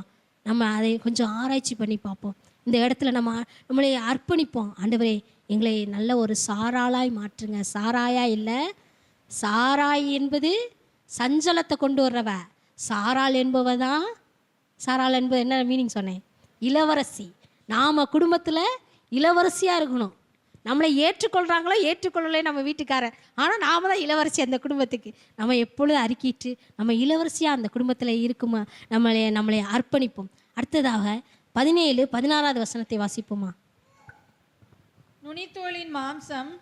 நம்ம அதை கொஞ்சம் ஆராய்ச்சி பண்ணி பார்ப்போம். இந்த இடத்துல நம்மளை அர்ப்பணிப்போம். ஆண்டவரே, எங்களை நல்ல ஒரு சாராளாய் மாற்றுங்க. சாராயா இல்லை, சாராய் என்பது சஞ்சலத்தை கொண்டு வர்றவ. சாராள் என்பவ தான், சாராள் என்பது என்ன மீனிங் சொன்னேன், இளவரசி. நாம் குடும்பத்தில் இளவரசியாக இருக்கணும். நம்மளை ஏற்றுக்கொள்கிறாங்களோ ஏற்றுக்கொள்ளலே நம்ம வீட்டுக்காரர், ஆனால் நாம் தான் இளவரசி அந்த குடும்பத்துக்கு. நம்ம எப்பொழுதும் அறிக்கிட்டு நம்ம இளவரசியாக அந்த குடும்பத்தில் இருக்குமா நம்மளை அர்ப்பணிப்போம். அடுத்ததாக 17-16 வசனத்தை வாசிப்போமா? நுனித்தோலின் மாம்சம்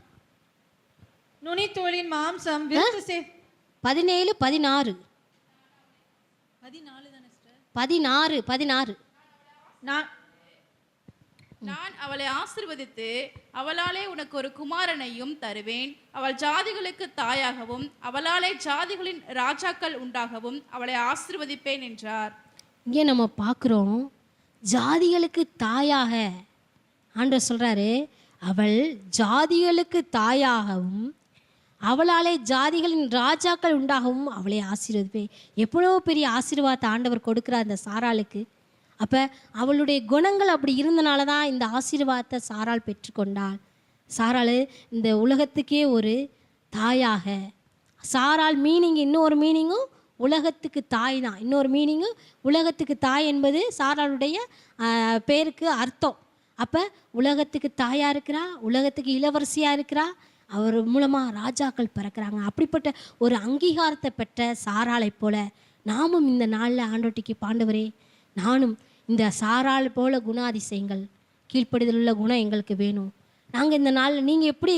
17-16 16 நான் அவளை ஆசீர்வதித்து அவளாலே உனக்கு ஒரு குமாரனையும் தருவேன். அவள் ஜாதிகளுக்கு தாயாகவும் அவளாலே ஜாதிகளின் ராஜாக்கள் உண்டாகவும் அவளை ஆசீர்வதிப்பேன் என்றார். இங்கே நம்ம பார்க்குறோம், ஜாதிகளுக்கு தாயாக ஆண்டவர் சொல்கிறாரு, அவள் ஜாதிகளுக்கு தாயாகவும் அவளாலே ஜாதிகளின் ராஜாக்கள் உண்டாகவும் அவளை ஆசீர்வதிப்பேன். எவ்வளோ பெரிய ஆசீர்வாதத்தை ஆண்டவர் கொடுக்குறார் அந்த சாராளுக்கு. அப்போ அவளுடைய குணங்கள் அப்படி இருந்தனால தான் இந்த ஆசீர்வாதத்தை சாராள் பெற்றுக்கொண்டாள். சாராள் இந்த உலகத்துக்கே ஒரு தாயாக. சாராள் மீனிங், இன்னொரு மீனிங்கும் உலகத்துக்கு தாய் தான். இன்னொரு மீனிங்கும் உலகத்துக்கு தாய் என்பது சாராளுடைய பேருக்கு அர்த்தம். அப்போ உலகத்துக்கு தாயாக இருக்கிறா, உலகத்துக்கு இளவரசியாக இருக்கிறா, அவர் மூலமாக ராஜாக்கள் பிறக்கிறாங்க. அப்படிப்பட்ட ஒரு அங்கீகாரத்தை பெற்ற சாராளை போல நாமும் இந்த நாளில் ஆண்டோட்டிக்கு, பாண்டவரே, நானும் இந்த சாராள் போல குணாதிசயங்கள், கீழ்ப்படிதல் உள்ள குணம் எங்களுக்கு வேணும். நாங்கள் இந்த நாளில் நீங்கள் எப்படி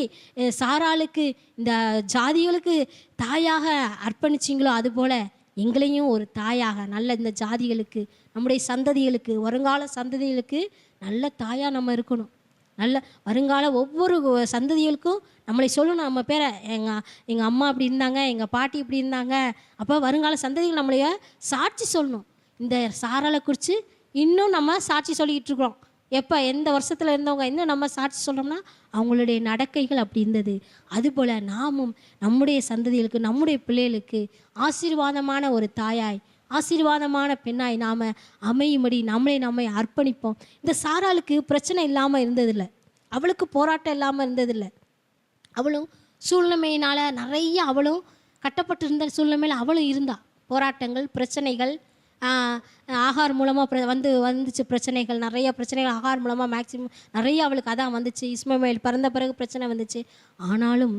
சாராளுக்கு இந்த ஜாதிகளுக்கு தாயாக அர்ப்பணிச்சிங்களோ அதுபோல் எங்களையும் ஒரு தாயாக, நல்ல இந்த ஜாதிகளுக்கு, நம்முடைய சந்ததிகளுக்கு, வருங்கால சந்ததிகளுக்கு நல்ல தாயாக நம்ம இருக்கணும். நல்ல வருங்கால ஒவ்வொரு சந்ததிகளுக்கும் நம்மளை சொல்லணும், நம்ம பேரை, எங்கள் அம்மா இப்படி இருந்தாங்க, எங்கள் பாட்டி இப்படி இருந்தாங்க. அப்போ வருங்கால சந்ததிகள் நம்மளைய சாட்சி சொல்லணும். இந்த சாராளை குறித்து இன்னும் நம்ம சாட்சி சொல்லிக்கிட்டு இருக்கிறோம். எப்போ எந்த வருஷத்தில் இருந்தவங்க இன்னும் நம்ம சாட்சி சொல்கிறோம்னா அவங்களுடைய நடக்கைகள் அப்படி இருந்தது. அதுபோல் நாமும் நம்முடைய சந்ததிகளுக்கு, நம்முடைய பிள்ளைகளுக்கு ஆசீர்வாதமான ஒரு தாயாய், ஆசீர்வாதமான பெண்ணாய் நாம் அமையும்படி நம்மை அர்ப்பணிப்போம். இந்த சாராளுக்கு பிரச்சனை இல்லாமல் இருந்ததில்லை, அவளுக்கு போராட்டம் இல்லாமல் இருந்ததில்லை. அவளும் சூழ்நிலையினால் நிறைய, அவளும் கட்டப்பட்டு இருந்த சூழ்நிலையில் அவளும் இருந்தா. போராட்டங்கள், பிரச்சனைகள், ஆகார் மூலமாக வந்துச்சு பிரச்சனைகள், நிறைய பிரச்சனைகள் ஆகார் மூலமாக மேக்சிமம் நிறைய அவளுக்கு அதான் வந்துச்சு. இஸ்மவேல் பிறந்த பிறகு பிரச்சனை வந்துச்சு. ஆனாலும்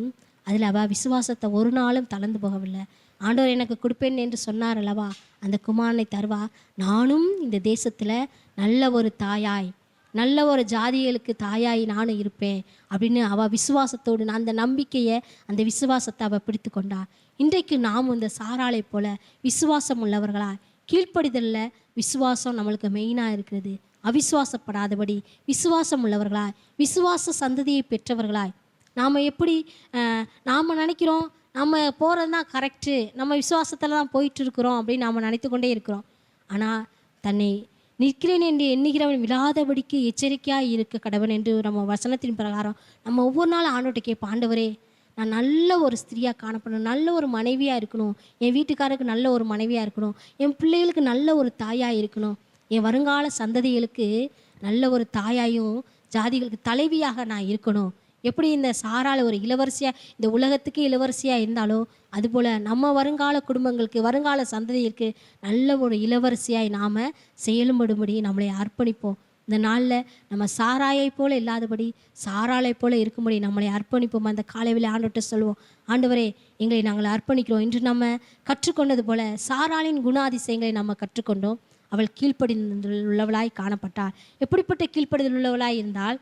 அதில் அவள் விசுவாசத்தை ஒரு நாளும் தளர்ந்து போகவில்லை. ஆண்டவர் எனக்கு கொடுப்பேன் என்று சொன்னார் அல்லவா, அந்த குமாரனை தருவா. நானும் இந்த தேசத்தில் நல்ல ஒரு தாயாய், நல்ல ஒரு ஜாதிகளுக்கு தாயாய் நானும் இருப்பேன் அப்படின்னு அவள் விசுவாசத்தோடு அந்த நம்பிக்கையை அந்த விசுவாசத்தை அவள் பிடித்து கொண்டா. இன்றைக்கு நாம் இந்த சாராளை போல விசுவாசம் உள்ளவர்களாய் கீழ்ப்படிதலில் விசுவாசம் நம்மளுக்கு மெயினாக இருக்கிறது. அவிசுவாசப்படாதபடி விசுவாசம் உள்ளவர்களாய் விசுவாச சந்ததியை பெற்றவர்களாய் நாம் எப்படி நாம் நினைக்கிறோம் நம்ம போகிறது தான் கரெக்டு, நம்ம விசுவாசத்தில் தான் போயிட்டு இருக்கிறோம் அப்படின்னு நாம் நினைத்து கொண்டே இருக்கிறோம். ஆனால் தன்னை நிற்கிறேன் என்று எண்ணுகிறவன் விழாதபடிக்கு எச்சரிக்கையாக இருக்க கடவன் என்று நம்ம வசனத்தின் பிரகாரம் நம்ம ஒவ்வொரு நாள் ஆண்டவர்கிட்ட கேட்போம், ஆண்டவரே நான் நல்ல ஒரு ஸ்திரியாக காணப்படணும், நல்ல ஒரு மனைவியாக இருக்கணும், என் வீட்டுக்காரருக்கு நல்ல ஒரு மனைவியாக இருக்கணும், என் பிள்ளைகளுக்கு நல்ல ஒரு தாயாக இருக்கணும், என் வருங்கால சந்ததிகளுக்கு நல்ல ஒரு தாயாயும் ஜாதிகளுக்கு தலைவியாக நான் இருக்கணும். எப்படி இந்த சாரால் ஒரு இளவரசியாக இந்த உலகத்துக்கு இளவரசியாக இருந்தாலோ அதுபோல் நம்ம வருங்கால குடும்பங்களுக்கு வருங்கால சந்ததிக்கு நல்ல ஒரு இளவரசியாய் நாம் செயலும்படும்படி நம்மளை அர்ப்பணிப்போம். இந்த நாளில் நம்ம சாராயை போல் இல்லாதபடி சாராளை போல் இருக்கும்படி நம்மளை அர்ப்பணிப்போம். அந்த காலையில் ஆண்டவர்கிட்ட சொல்லுவோம், ஆண்டவரே எங்களை நாங்கள் அர்ப்பணிக்கிறோம். இன்று நம்ம கற்றுக்கொண்டது போல் சாராளின் குணாதிசயங்களை நம்ம கற்றுக்கொண்டோம். அவள் கீழ்ப்படிந்துள்ளவளாய் காணப்பட்டாள். எப்படிப்பட்ட கீழ்ப்படிதல் உள்ளவளாய் இருந்தால்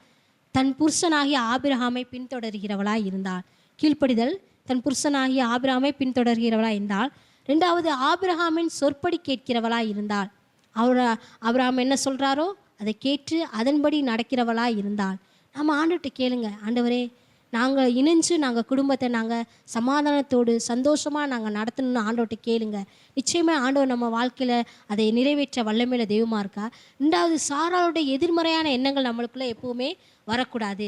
தன் புருஷனாகிய ஆபிரகாமை பின்தொடர்கிறவளாய் இருந்தாள். கீழ்ப்படிதல் தன் புருஷனாகிய ஆபிரகாமை பின்தொடர்கிறவளாய் இருந்தால். ரெண்டாவது ஆபிரகாமின் சொற்படி கேட்கிறவளாய் இருந்தாள். ஆபிரகாம் என்ன சொல்கிறாரோ அதை கேட்டு அதன்படி நடக்கிறவளாய் இருந்தாள். நம்ம ஆண்டவர்கிட்ட கேளுங்க, ஆண்டவரே நாங்கள் இணைஞ்சு நாங்கள் குடும்பத்தை நாங்கள் சமாதானத்தோடு சந்தோஷமாக நாங்கள் நடத்தணும்னு ஆண்டவர்கிட்ட கேளுங்க. நிச்சயமாக ஆண்டவர் நம்ம வாழ்க்கையில் அதை நிறைவேற்ற வல்லமையில தெய்வமாக இருக்கா. ரெண்டாவது சாராளுடைய எதிர்மறையான எண்ணங்கள் நம்மளுக்குள்ளே எப்போவுமே வரக்கூடாது.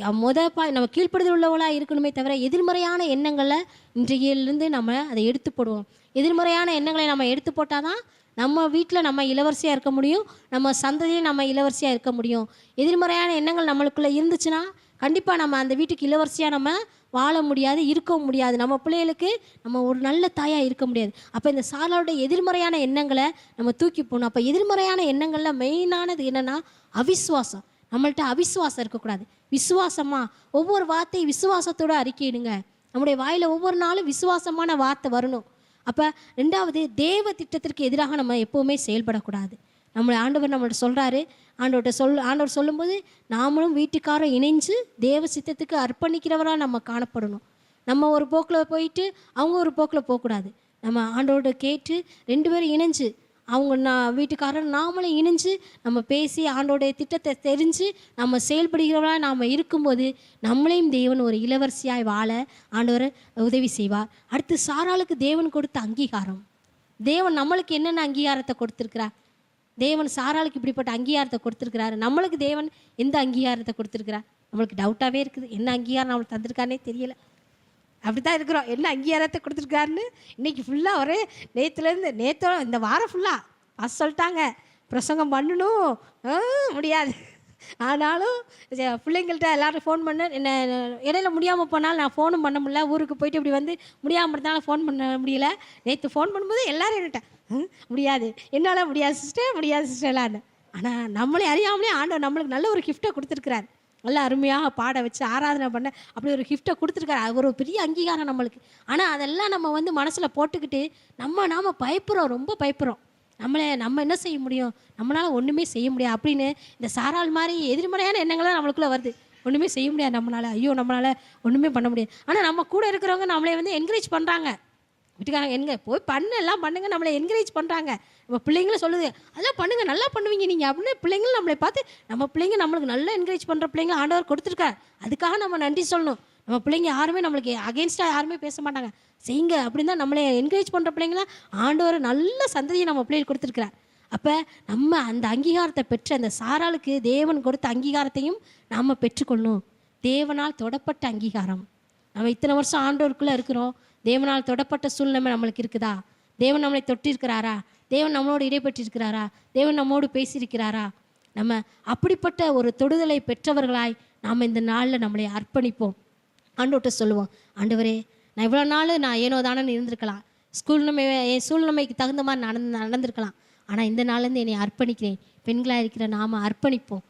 நம்ம கீழ்ப்படுதல் உள்ளவளாக இருக்கணுமே தவிர எதிர்மறையான எண்ணங்களை இன்றையிலிருந்து நம்ம அதை எடுத்து போடுவோம். எதிர்மறையான எண்ணங்களை நம்ம எடுத்து போட்டால் தான் நம்ம வீட்டில் நம்ம இளவரசியாக இருக்க முடியும், நம்ம சந்ததியில் நம்ம இளவரசியாக இருக்க முடியும். எதிர்மறையான எண்ணங்கள் நம்மளுக்குள்ளே இருந்துச்சுன்னா கண்டிப்பாக நம்ம அந்த வீட்டுக்கு இளவரசியாக நம்ம வாழ முடியாது, இருக்கவும் முடியாது. நம்ம பிள்ளைகளுக்கு நம்ம ஒரு நல்ல தாயாக இருக்க முடியாது. அப்போ இந்த சாராளுடைய எதிர்மறையான எண்ணங்களை நம்ம தூக்கி போகணும். அப்போ எதிர்மறையான எண்ணங்களில் மெயினானது என்னென்னா அவிசுவாசம். நம்மள்ட்ட அவிசுவாசம் இருக்கக்கூடாது. விசுவாசமாக ஒவ்வொரு வார்த்தையும் விசுவாசத்தோடு அறிக்கையிடுங்க. நம்முடைய வாயில் ஒவ்வொரு நாளும் விசுவாசமான வார்த்தை வரணும். அப்போ ரெண்டாவது தேவ திட்டத்திற்கு எதிராக நம்ம எப்போவுமே செயல்படக்கூடாது. நம்மளை ஆண்டவர் நம்மள்ட்ட சொல்கிறாரு, ஆண்டவர் சொல்லும்போது நாமளும் வீட்டுக்காரரும் இணைஞ்சு தேவ சித்தத்துக்கு அர்ப்பணிக்கிறவராக நம்ம காணப்படணும். நம்ம ஒரு போக்கில் போயிட்டு அவங்க ஒரு போக்கில் போகக்கூடாது. நம்ம ஆண்டவரோட கேட்டு 2 பேரும் இணைஞ்சு அவங்க வீட்டுக்காரர் நாமளும் இணைஞ்சு நம்ம பேசி ஆண்டோடைய திட்டத்தை தெரிஞ்சு நம்ம செயல்படுகிறவர்களாக நாம் இருக்கும்போது நம்மளையும் தேவன் ஒரு இளவரசியாய் வாழ ஆண்டவர் உதவி செய்வார். அடுத்து சாராளுக்கு தேவன் கொடுத்த அங்கீகாரம். தேவன் நம்மளுக்கு என்னென்ன அங்கீகாரத்தை கொடுத்துருக்கிறார்? தேவன் சாராளுக்கு இப்படிப்பட்ட அங்கீகாரத்தை கொடுத்துருக்கிறாரு. நம்மளுக்கு தேவன் எந்த அங்கீகாரத்தை கொடுத்துருக்கிறார்? நம்மளுக்கு டவுட்டாகவே இருக்குது. என்ன அங்கீகாரம் நம்மளுக்கு தந்திருக்காருனே தெரியல. அப்படி தான் இருக்கிறோம். என்ன அங்கீகாரத்தை கொடுத்துருக்காருன்னு இன்றைக்கி ஃபுல்லாக ஒரே நேற்றோட இந்த வாரம் ஃபுல்லாக சொல்லிட்டாங்க பிரசங்கம் பண்ணணும் முடியாது. ஆனாலும் பிள்ளைங்கள்ட்ட எல்லோரும் ஃபோன் பண்ண என்ன இடையில முடியாமல் போனாலும் நான் ஃபோனும் பண்ண முடியல. ஊருக்கு போயிட்டு இப்படி வந்து முடியாமல் இருந்தாலும் ஃபோன் பண்ண முடியல. நேற்று ஃபோன் பண்ணும்போது எல்லோரும் என்னட்ட முடியாது, என்னால் முடியாது சிஸ்டர்லான்னு. ஆனால் நம்மளே அறியாமலே ஆண்டவர் நம்மளுக்கு நல்ல ஒரு கிஃப்ட்டை கொடுத்துருக்குறாரு. நல்லா அருமையாக பாட வச்சு ஆராதனை பண்ண அப்படி ஒரு கிஃப்ட்டை கொடுத்துருக்காரு. அது ஒரு பெரிய அங்கீகாரம் நம்மளுக்கு. ஆனால் அதெல்லாம் நம்ம வந்து மனசில் போட்டுக்கிட்டு நாம் பயப்படுறோம், ரொம்ப பயப்படுறோம். நம்ம என்ன செய்ய முடியும், நம்மளால் ஒன்றுமே செய்ய முடியாது அப்படின்னு இந்த சாராள் மாதிரி எதிர்மறையான எண்ணங்கள்லாம் நம்மளுக்குள்ளே வருது. ஒன்றுமே செய்ய முடியாது நம்மளால், ஐயோ நம்மளால் ஒன்றுமே பண்ண முடியாது. ஆனால் நம்ம கூட இருக்கிறவங்க நம்மளே வந்து என்கரேஜ் பண்ணுறாங்க. வீட்டுக்காரங்க போய் எல்லாம் பண்ணுங்க, நம்மளை என்கரேஜ் பண்ணுறாங்க. நம்ம பிள்ளைங்களும் சொல்லுது அதெல்லாம் பண்ணுங்க, நல்லா பண்ணுவீங்க நீங்கள் அப்படின்னு பிள்ளைங்களும் நம்மளை பார்த்து நம்ம பிள்ளைங்க நம்மளுக்கு நல்லா என்கரேஜ் பண்ணுற பிள்ளைங்க ஆண்டவர் கொடுத்துருக்காரு. அதுக்காக நம்ம நன்றி சொல்லணும். நம்ம பிள்ளைங்க யாருமே நம்மளுக்கு அகெயின்ஸ்டாக யாருமே பேச மாட்டாங்க, செய்யுங்க அப்படின்னு தான் நம்மளை என்கரேஜ் பண்ணுற பிள்ளைங்களாம் ஆண்டவர் நல்ல சந்ததியை நம்ம பிள்ளைகள் கொடுத்துருக்குறார். அப்போ நம்ம அந்த அங்கீகாரத்தை பெற்ற அந்த சாராளுக்கு தேவன் கொடுத்த அங்கீகாரத்தையும் நாம் பெற்றுக்கொள்ளணும். தேவனால் தொடப்பட்ட அங்கீகாரம். நம்ம இத்தனை வருஷம் ஆண்டவருக்குள்ளே இருக்கிறோம், தேவனால் தொடப்பட்ட சூழ்நிலை நம்மளுக்கு இருக்குதா? தேவன் நம்மளை தொட்டிருக்கிறாரா? தேவன் நம்மளோடு இடைப்பட்டிருக்கிறாரா? தேவன் நம்மோடு பேசியிருக்கிறாரா? நம்ம அப்படிப்பட்ட ஒரு தொடுதலை பெற்றவர்களாய் நாம் இந்த நாளில் நம்மளை அர்ப்பணிப்போம். ஆண்டவர்கிட்ட சொல்லுவோம், ஆண்டவரே நான் இவ்வளோ நாள் நான் ஏனோ தானே இருந்திருக்கலாம், என் சூழ்நிலைக்கு தகுந்த மாதிரி நடந்திருக்கலாம். ஆனால் இந்த நாள்லேருந்து என்னை அர்ப்பணிக்கிறேன். பெண்களாக இருக்கிற நாம் அர்ப்பணிப்போம்.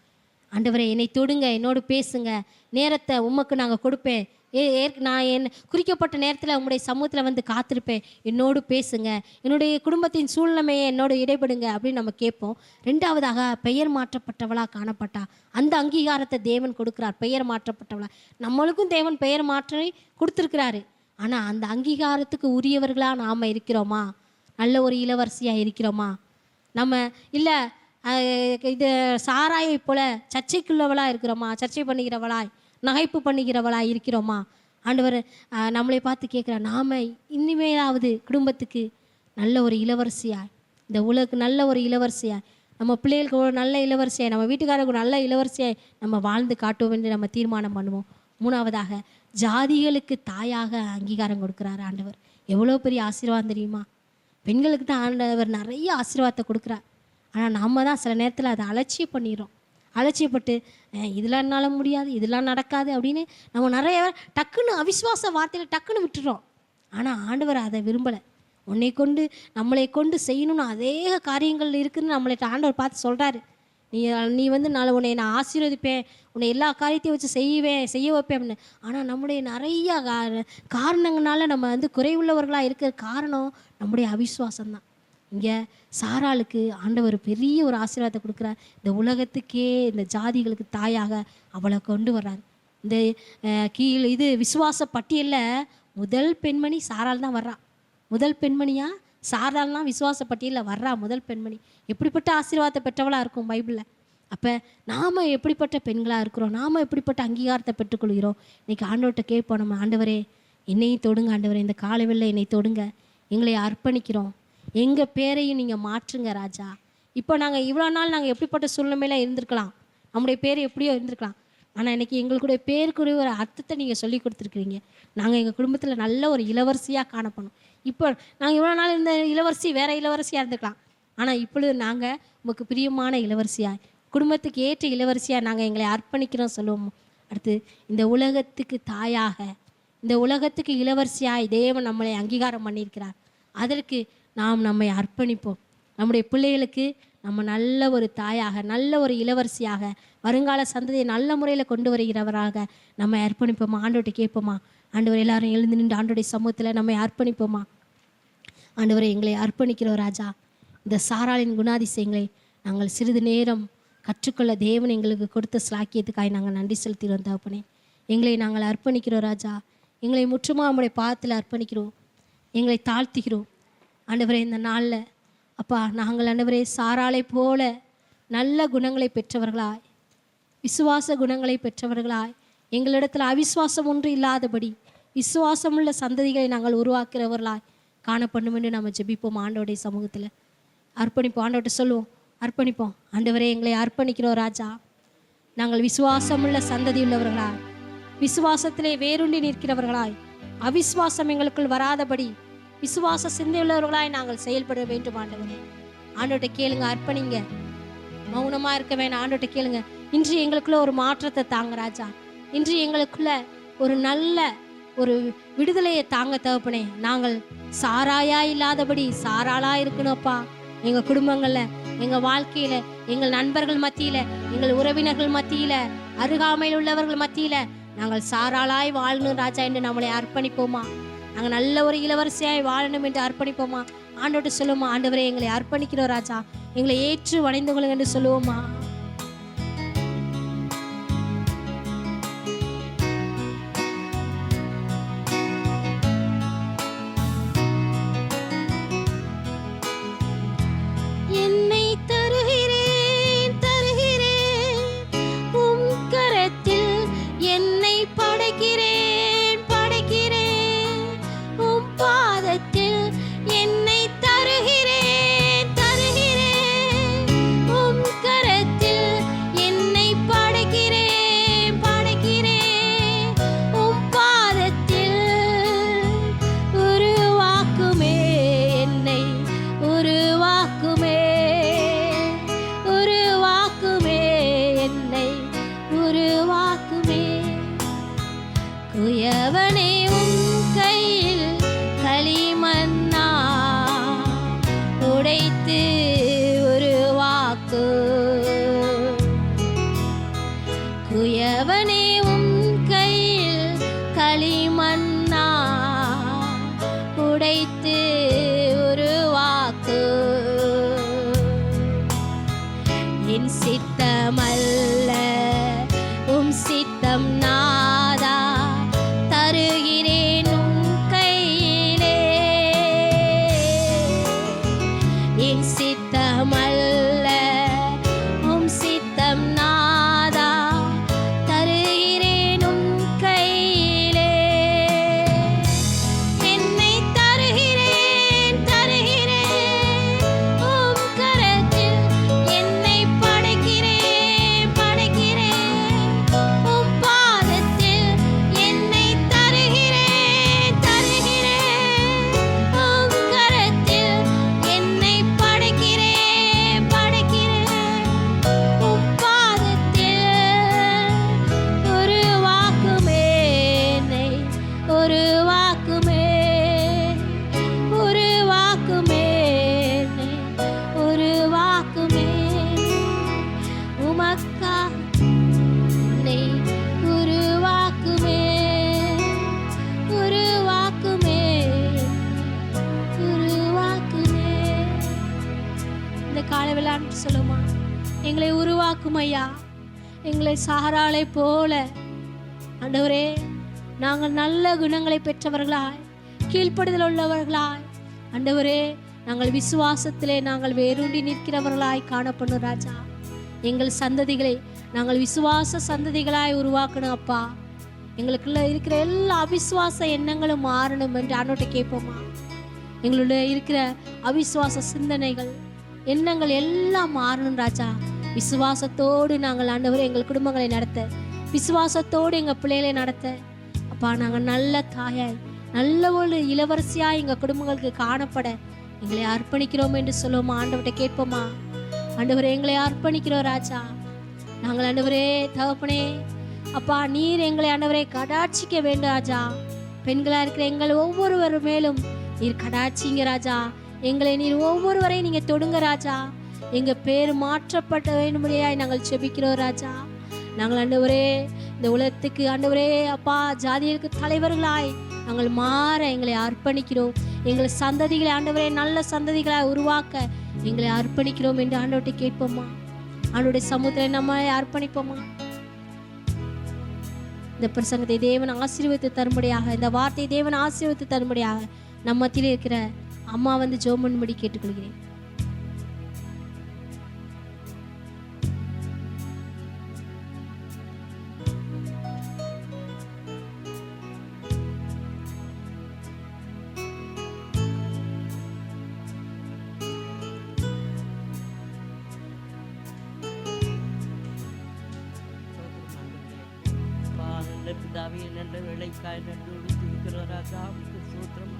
ஆண்டவரே என்னை தொடுங்க, என்னோடு பேசுங்க, நேரத்தை உமக்கு நாங்கள் கொடுப்பேன், நான் என் குறிக்கப்பட்ட நேரத்தில் உங்களுடைய சமூகத்தில் வந்து காத்திருப்பேன், என்னோடு பேசுங்க, என்னுடைய குடும்பத்தின் சூழ்நிலையை என்னோடு இடைபடுங்க அப்படின்னு நம்ம கேட்போம். ரெண்டாவதாக பெயர் மாற்றப்பட்டவளாக காணப்பட்டா அந்த அங்கீகாரத்தை தேவன் கொடுக்குறார். பெயர் மாற்றப்பட்டவளா நம்மளுக்கும் தேவன் பெயர் மாற்றி கொடுத்துருக்கிறாரு. ஆனால் அந்த அங்கீகாரத்துக்கு உரியவர்களாக நாம் இருக்கிறோமா? நல்ல ஒரு இளவரசியாக இருக்கிறோமா? நம்ம இல்லை இது சாராயை போல சர்ச்சைக்குள்ளவளாக இருக்கிறோமா? சர்ச்சை பண்ணுகிறவளாய், நகைப்பு பண்ணுகிறவளாய் இருக்கிறோமா? ஆண்டவர் நம்மளை பார்த்து கேட்குறா, நாம் இனிமேலாவது குடும்பத்துக்கு நல்ல ஒரு இளவரசியாய், இந்த உலகுக்கு நல்ல ஒரு இளவரசியாய், நம்ம பிள்ளைகளுக்கு ஒரு நல்ல இளவரசியாய், நம்ம வீட்டுக்காரருக்கு நல்ல இளவரசியாய் நம்ம வாழ்ந்து காட்டுவோம் என்று நம்ம தீர்மானம் பண்ணுவோம். மூணாவதாக ஜாதிகளுக்கு தாயாக அங்கீகாரம் கொடுக்குறாரு ஆண்டவர். எவ்வளோ பெரிய ஆசீர்வாதம் தெரியுமா? பெண்களுக்கு தான் ஆண்டவர் நிறைய ஆசீர்வாதத்தை கொடுக்குறார். ஆனால் நம்ம தான் சில நேரத்தில் அதை அலட்சியம் பண்ணிடுறோம். அலட்சியப்பட்டு இதெல்லாம் என்னால் முடியாது, இதெல்லாம் நடக்காது அப்படின்னு நம்ம நிறைய டக்குன்னு அவிசுவாச வார்த்தையில் டக்குன்னு விட்டுறோம். ஆனால் ஆண்டவர் அதை விரும்பலை. உன்னை கொண்டு நம்மளை கொண்டு செய்யணும்னு அதேக காரியங்கள் இருக்குதுன்னு நம்மளை ஆண்டவர் பார்த்து சொல்கிறாரு. நீ வந்து உன்னை நான் ஆசீர்வதிப்பேன், உன்னை எல்லா காரியத்தையும் வச்சு செய்ய வைப்பேன் அப்படின்னு. ஆனால் நம்முடைய நிறைய காரணங்களால நம்ம வந்து குறைவுள்ளவர்களாக இருக்கிற காரணம் நம்முடைய அவிசுவாசம்தான். இங்கே சாராளுக்கு ஆண்டவர் பெரிய ஒரு ஆசீர்வாதத்தை கொடுக்குறார். இந்த உலகத்துக்கே இந்த ஜாதிகளுக்கு தாயாக அவளை கொண்டு வர்றார். இந்த இது விசுவாச பட்டியலில் முதல் பெண்மணி சாராள் தான் வர்றா. முதல் பெண்மணியாக சாராள்லாம் விசுவாச பட்டியலில் வர்றா முதல் பெண்மணி. எப்படிப்பட்ட ஆசீர்வாதத்தை பெற்றவளாக இருக்கும் பைபிளில். அப்போ நாம் எப்படிப்பட்ட பெண்களாக இருக்கிறோம்? நாம் எப்படிப்பட்ட அங்கீகாரத்தை பெற்றுக்கொள்கிறோம்? இன்றைக்கி ஆண்டவர்கிட்ட கேட்போம், நம்ம ஆண்டவரே என்னையும் தொடுங்க, ஆண்டவரே இந்த காலவெளியில் என்னை தொடுங்க, எங்களை அர்ப்பணிக்கிறோம், எங்கள் பேரையும் நீங்கள் மாற்றுங்க ராஜா. இப்போ நாங்கள் இவ்வளோ நாள் நாங்கள் எப்படிப்பட்ட சூழ்நிலையில் இருந்திருக்கலாம், நம்முடைய பேர் எப்படியோ இருந்திருக்கலாம். ஆனால் இன்றைக்கி எங்களுடைய பேருக்குரிய ஒரு அர்த்தத்தை நீங்கள் சொல்லி கொடுத்துருக்குறீங்க. நாங்கள் எங்கள் குடும்பத்தில் நல்ல ஒரு இளவரசியாக காணப்படணும். இப்போ நாங்கள் இவ்வளோ நாள் இருந்த இளவரசி வேறு இளவரசியாக இருந்திருக்கலாம். ஆனால் இப்பொழுது நாங்கள் உங்களுக்கு பிரியமான இளவரசியாக, குடும்பத்துக்கு ஏற்ற இளவரசியாக நாங்கள் எங்களை அர்ப்பணிக்கிறோம் சொல்லுவோம். அடுத்து இந்த உலகத்துக்கு தாயாக, இந்த உலகத்துக்கு இளவரசியாய் தேவன் நம்மளை அங்கீகாரம் பண்ணியிருக்கிறார். அதற்கு நாம் நம்மை அர்ப்பணிப்போம். நம்முடைய பிள்ளைகளுக்கு நம்ம நல்ல ஒரு தாயாக, நல்ல ஒரு இளவரசியாக, வருங்கால சந்ததியை நல்ல முறையில் கொண்டு வருகிறவராக நம்ம அர்ப்பணிப்போமா? ஆண்டவர்கிட்ட கேட்போமா? ஆண்டவர் எல்லாரும் எழுந்து நின்று ஆண்டோடைய சமூகத்தில் நம்ம அர்ப்பணிப்போமா? ஆண்டவரை எங்களை அர்ப்பணிக்கிறோம் ராஜா. இந்த சாராளின் குணாதிசயங்களை நாங்கள் சிறிது நேரம் கற்றுக்கொள்ள தேவன் எங்களுக்கு கொடுத்த ஸ்லாக்கியத்துக்காக நாங்கள் நன்றி செலுத்திடுவோம் தகப்பனே. எங்களை நாங்கள் அர்ப்பணிக்கிறோம் ராஜா. எங்களை முற்றுமா நம்முடைய பாதத்தில் அர்ப்பணிக்கிறோம், எங்களை தாழ்த்துகிறோம் ஆண்டவரே. இந்த நாளில் அப்பா நாங்கள் ஆண்டவரே சாராளை போல நல்ல குணங்களை பெற்றவர்களாய், விசுவாச குணங்களை பெற்றவர்களாய், எங்களிடத்தில் அவிசுவாசம் ஒன்று இல்லாதபடி விசுவாசமுள்ள சந்ததிகளை நாங்கள் உருவாக்குறவர்களாய் காணப்படும் என்று நம்ம ஜெபிப்போம். ஆண்டவருடைய சமூகத்தில் அர்ப்பணிப்போம். ஆண்டவர்கிட்ட சொல்லுவோம், அர்ப்பணிப்போம். ஆண்டவரே எங்களை அர்ப்பணிக்கிறோம் ராஜா. நாங்கள் விசுவாசமுள்ள சந்ததி உள்ளவர்களாய், விசுவாசத்திலே வேரூன்றி நிற்கிறவர்களாய், அவிசுவாசம் எங்களுக்குள் வராதபடி விசுவாச சிந்தையுள்ளவர்களாய் நாங்கள் செயல்பட வேண்டும் ஆண்டவரே. ஆண்டவர்கிட்ட கேளுங்க, அர்ப்பணிங்க, மௌனமாக இருக்க வேணாம். ஆண்டவர்கிட்ட கேளுங்க, இன்று எங்களுக்குள்ள ஒரு மாற்றத்தை தாங்க ராஜா. இன்று எங்களுக்குள்ள ஒரு நல்ல ஒரு விடுதலையை தாங்க தகப்பனே. நாங்கள் சாராயா இல்லாதபடி சாராளா இருக்கணும்ப்பா. எங்கள் குடும்பங்களில், எங்கள் வாழ்க்கையில், எங்கள் நண்பர்கள் மத்தியில், எங்கள் உறவினர்கள் மத்தியில், அருகாமையில் உள்ளவர்கள் மத்தியில் நாங்கள் சாராளாய் வாழணும் ராஜா என்று நம்மளை அர்ப்பணிப்போமா? நாங்கள் நல்ல ஒரு இளவரசியாய் வாழணும் என்று அர்ப்பணிப்போமா? ஆண்டவர்கிட்ட சொல்லுவோமா, ஆண்டவரே எங்களை அர்ப்பணிக்கிறோம் ராஜா, எங்களை ஏற்று வணைந்து கொள்ளுங்க என்று சொல்லுவோமா? உருவாக்கும் ஐயா. எங்களை சாராளை போல ஆண்டவரே நாங்கள் நல்ல குணங்களை பெற்றவர்களாய், கீழ்ப்படுதல் உள்ளவர்களாய், ஆண்டவரே நாங்கள் விசுவாசத்திலே நாங்கள் வேரூண்டி நிற்கிறவர்களாய் காணப்படும் ராஜா. எங்கள் சந்ததிகளை நாங்கள் விசுவாச சந்ததிகளாய் உருவாக்கணும் அப்பா. எங்களுக்குள்ள இருக்கிற எல்லா அவிசுவாச எண்ணங்களும் மாறணும் என்று ஆண்டவர்கிட்ட கேட்போமா. எங்களுடைய இருக்கிற அவிசுவாச சிந்தனைகள் எண்ணங்கள் எல்லாம் மாறணும் ராஜா. விசுவாசத்தோடு நாங்கள் ஆண்டவரே எங்கள் குடும்பங்களை நடத்த, விசுவாசத்தோடு எங்கள் பிள்ளைகளை நடத்த அப்பா, நாங்கள் நல்ல தாயாய் நல்ல ஒரு இளவரசியாய் எங்கள் குடும்பங்களுக்கு காணப்பட எங்களை அர்ப்பணிக்கிறோம் என்று சொல்லுவோமா. ஆண்டவர்கிட்ட கேட்போமா. ஆண்டவரே எங்களை அர்ப்பணிக்கிறோம் ராஜா. நாங்கள் ஆண்டவரே தகப்பனே அப்பா, நீர் எங்களை ஆண்டவரே கடாட்சிக்க வேண்டும் ராஜா. பெண்களாக இருக்கிற எங்கள் ஒவ்வொருவர் மேலும் நீர் கடாட்சிங்க ராஜா. எங்களை நீர் ஒவ்வொருவரையும் நீங்க தொடுங்க ராஜா. எங்க பேர் மாற்றப்பட்ட வேண்டும்படியாய் நாங்கள் செபிக்கிறோம் ராஜா. நாங்கள் ஆண்டவரே இந்த உலகத்துக்கு ஆண்டவரே அப்பா ஜாதிகளுக்கு தலைவர்களாய் நாங்கள் மாற எங்களை அர்ப்பணிக்கிறோம். எங்களை சந்ததிகளை ஆண்டவரே நல்ல சந்ததிகளாய் உருவாக்க எங்களை அர்ப்பணிக்கிறோம் என்று ஆண்டவர்கிட்ட கேட்போமா. ஆண்டவருடைய சமூகத்தில் நம்ம அர்ப்பணிப்போமா. இந்த பிரசங்கத்தை தேவன் ஆசீர்வதித்து தரும்படியாக, இந்த வார்த்தையை தேவன் ஆசீர்வதித்து தரும்படியாக நம்ம மத்தியில் இருக்கிற அம்மா வந்து ஜெபம் பண்ணும்படி கேட்டுக்கொள்கிறேன். பிதாவே நல்ல வேலைக்காய் நன்றி துதிக்கிறோம் ராஜா. சூத்திரம்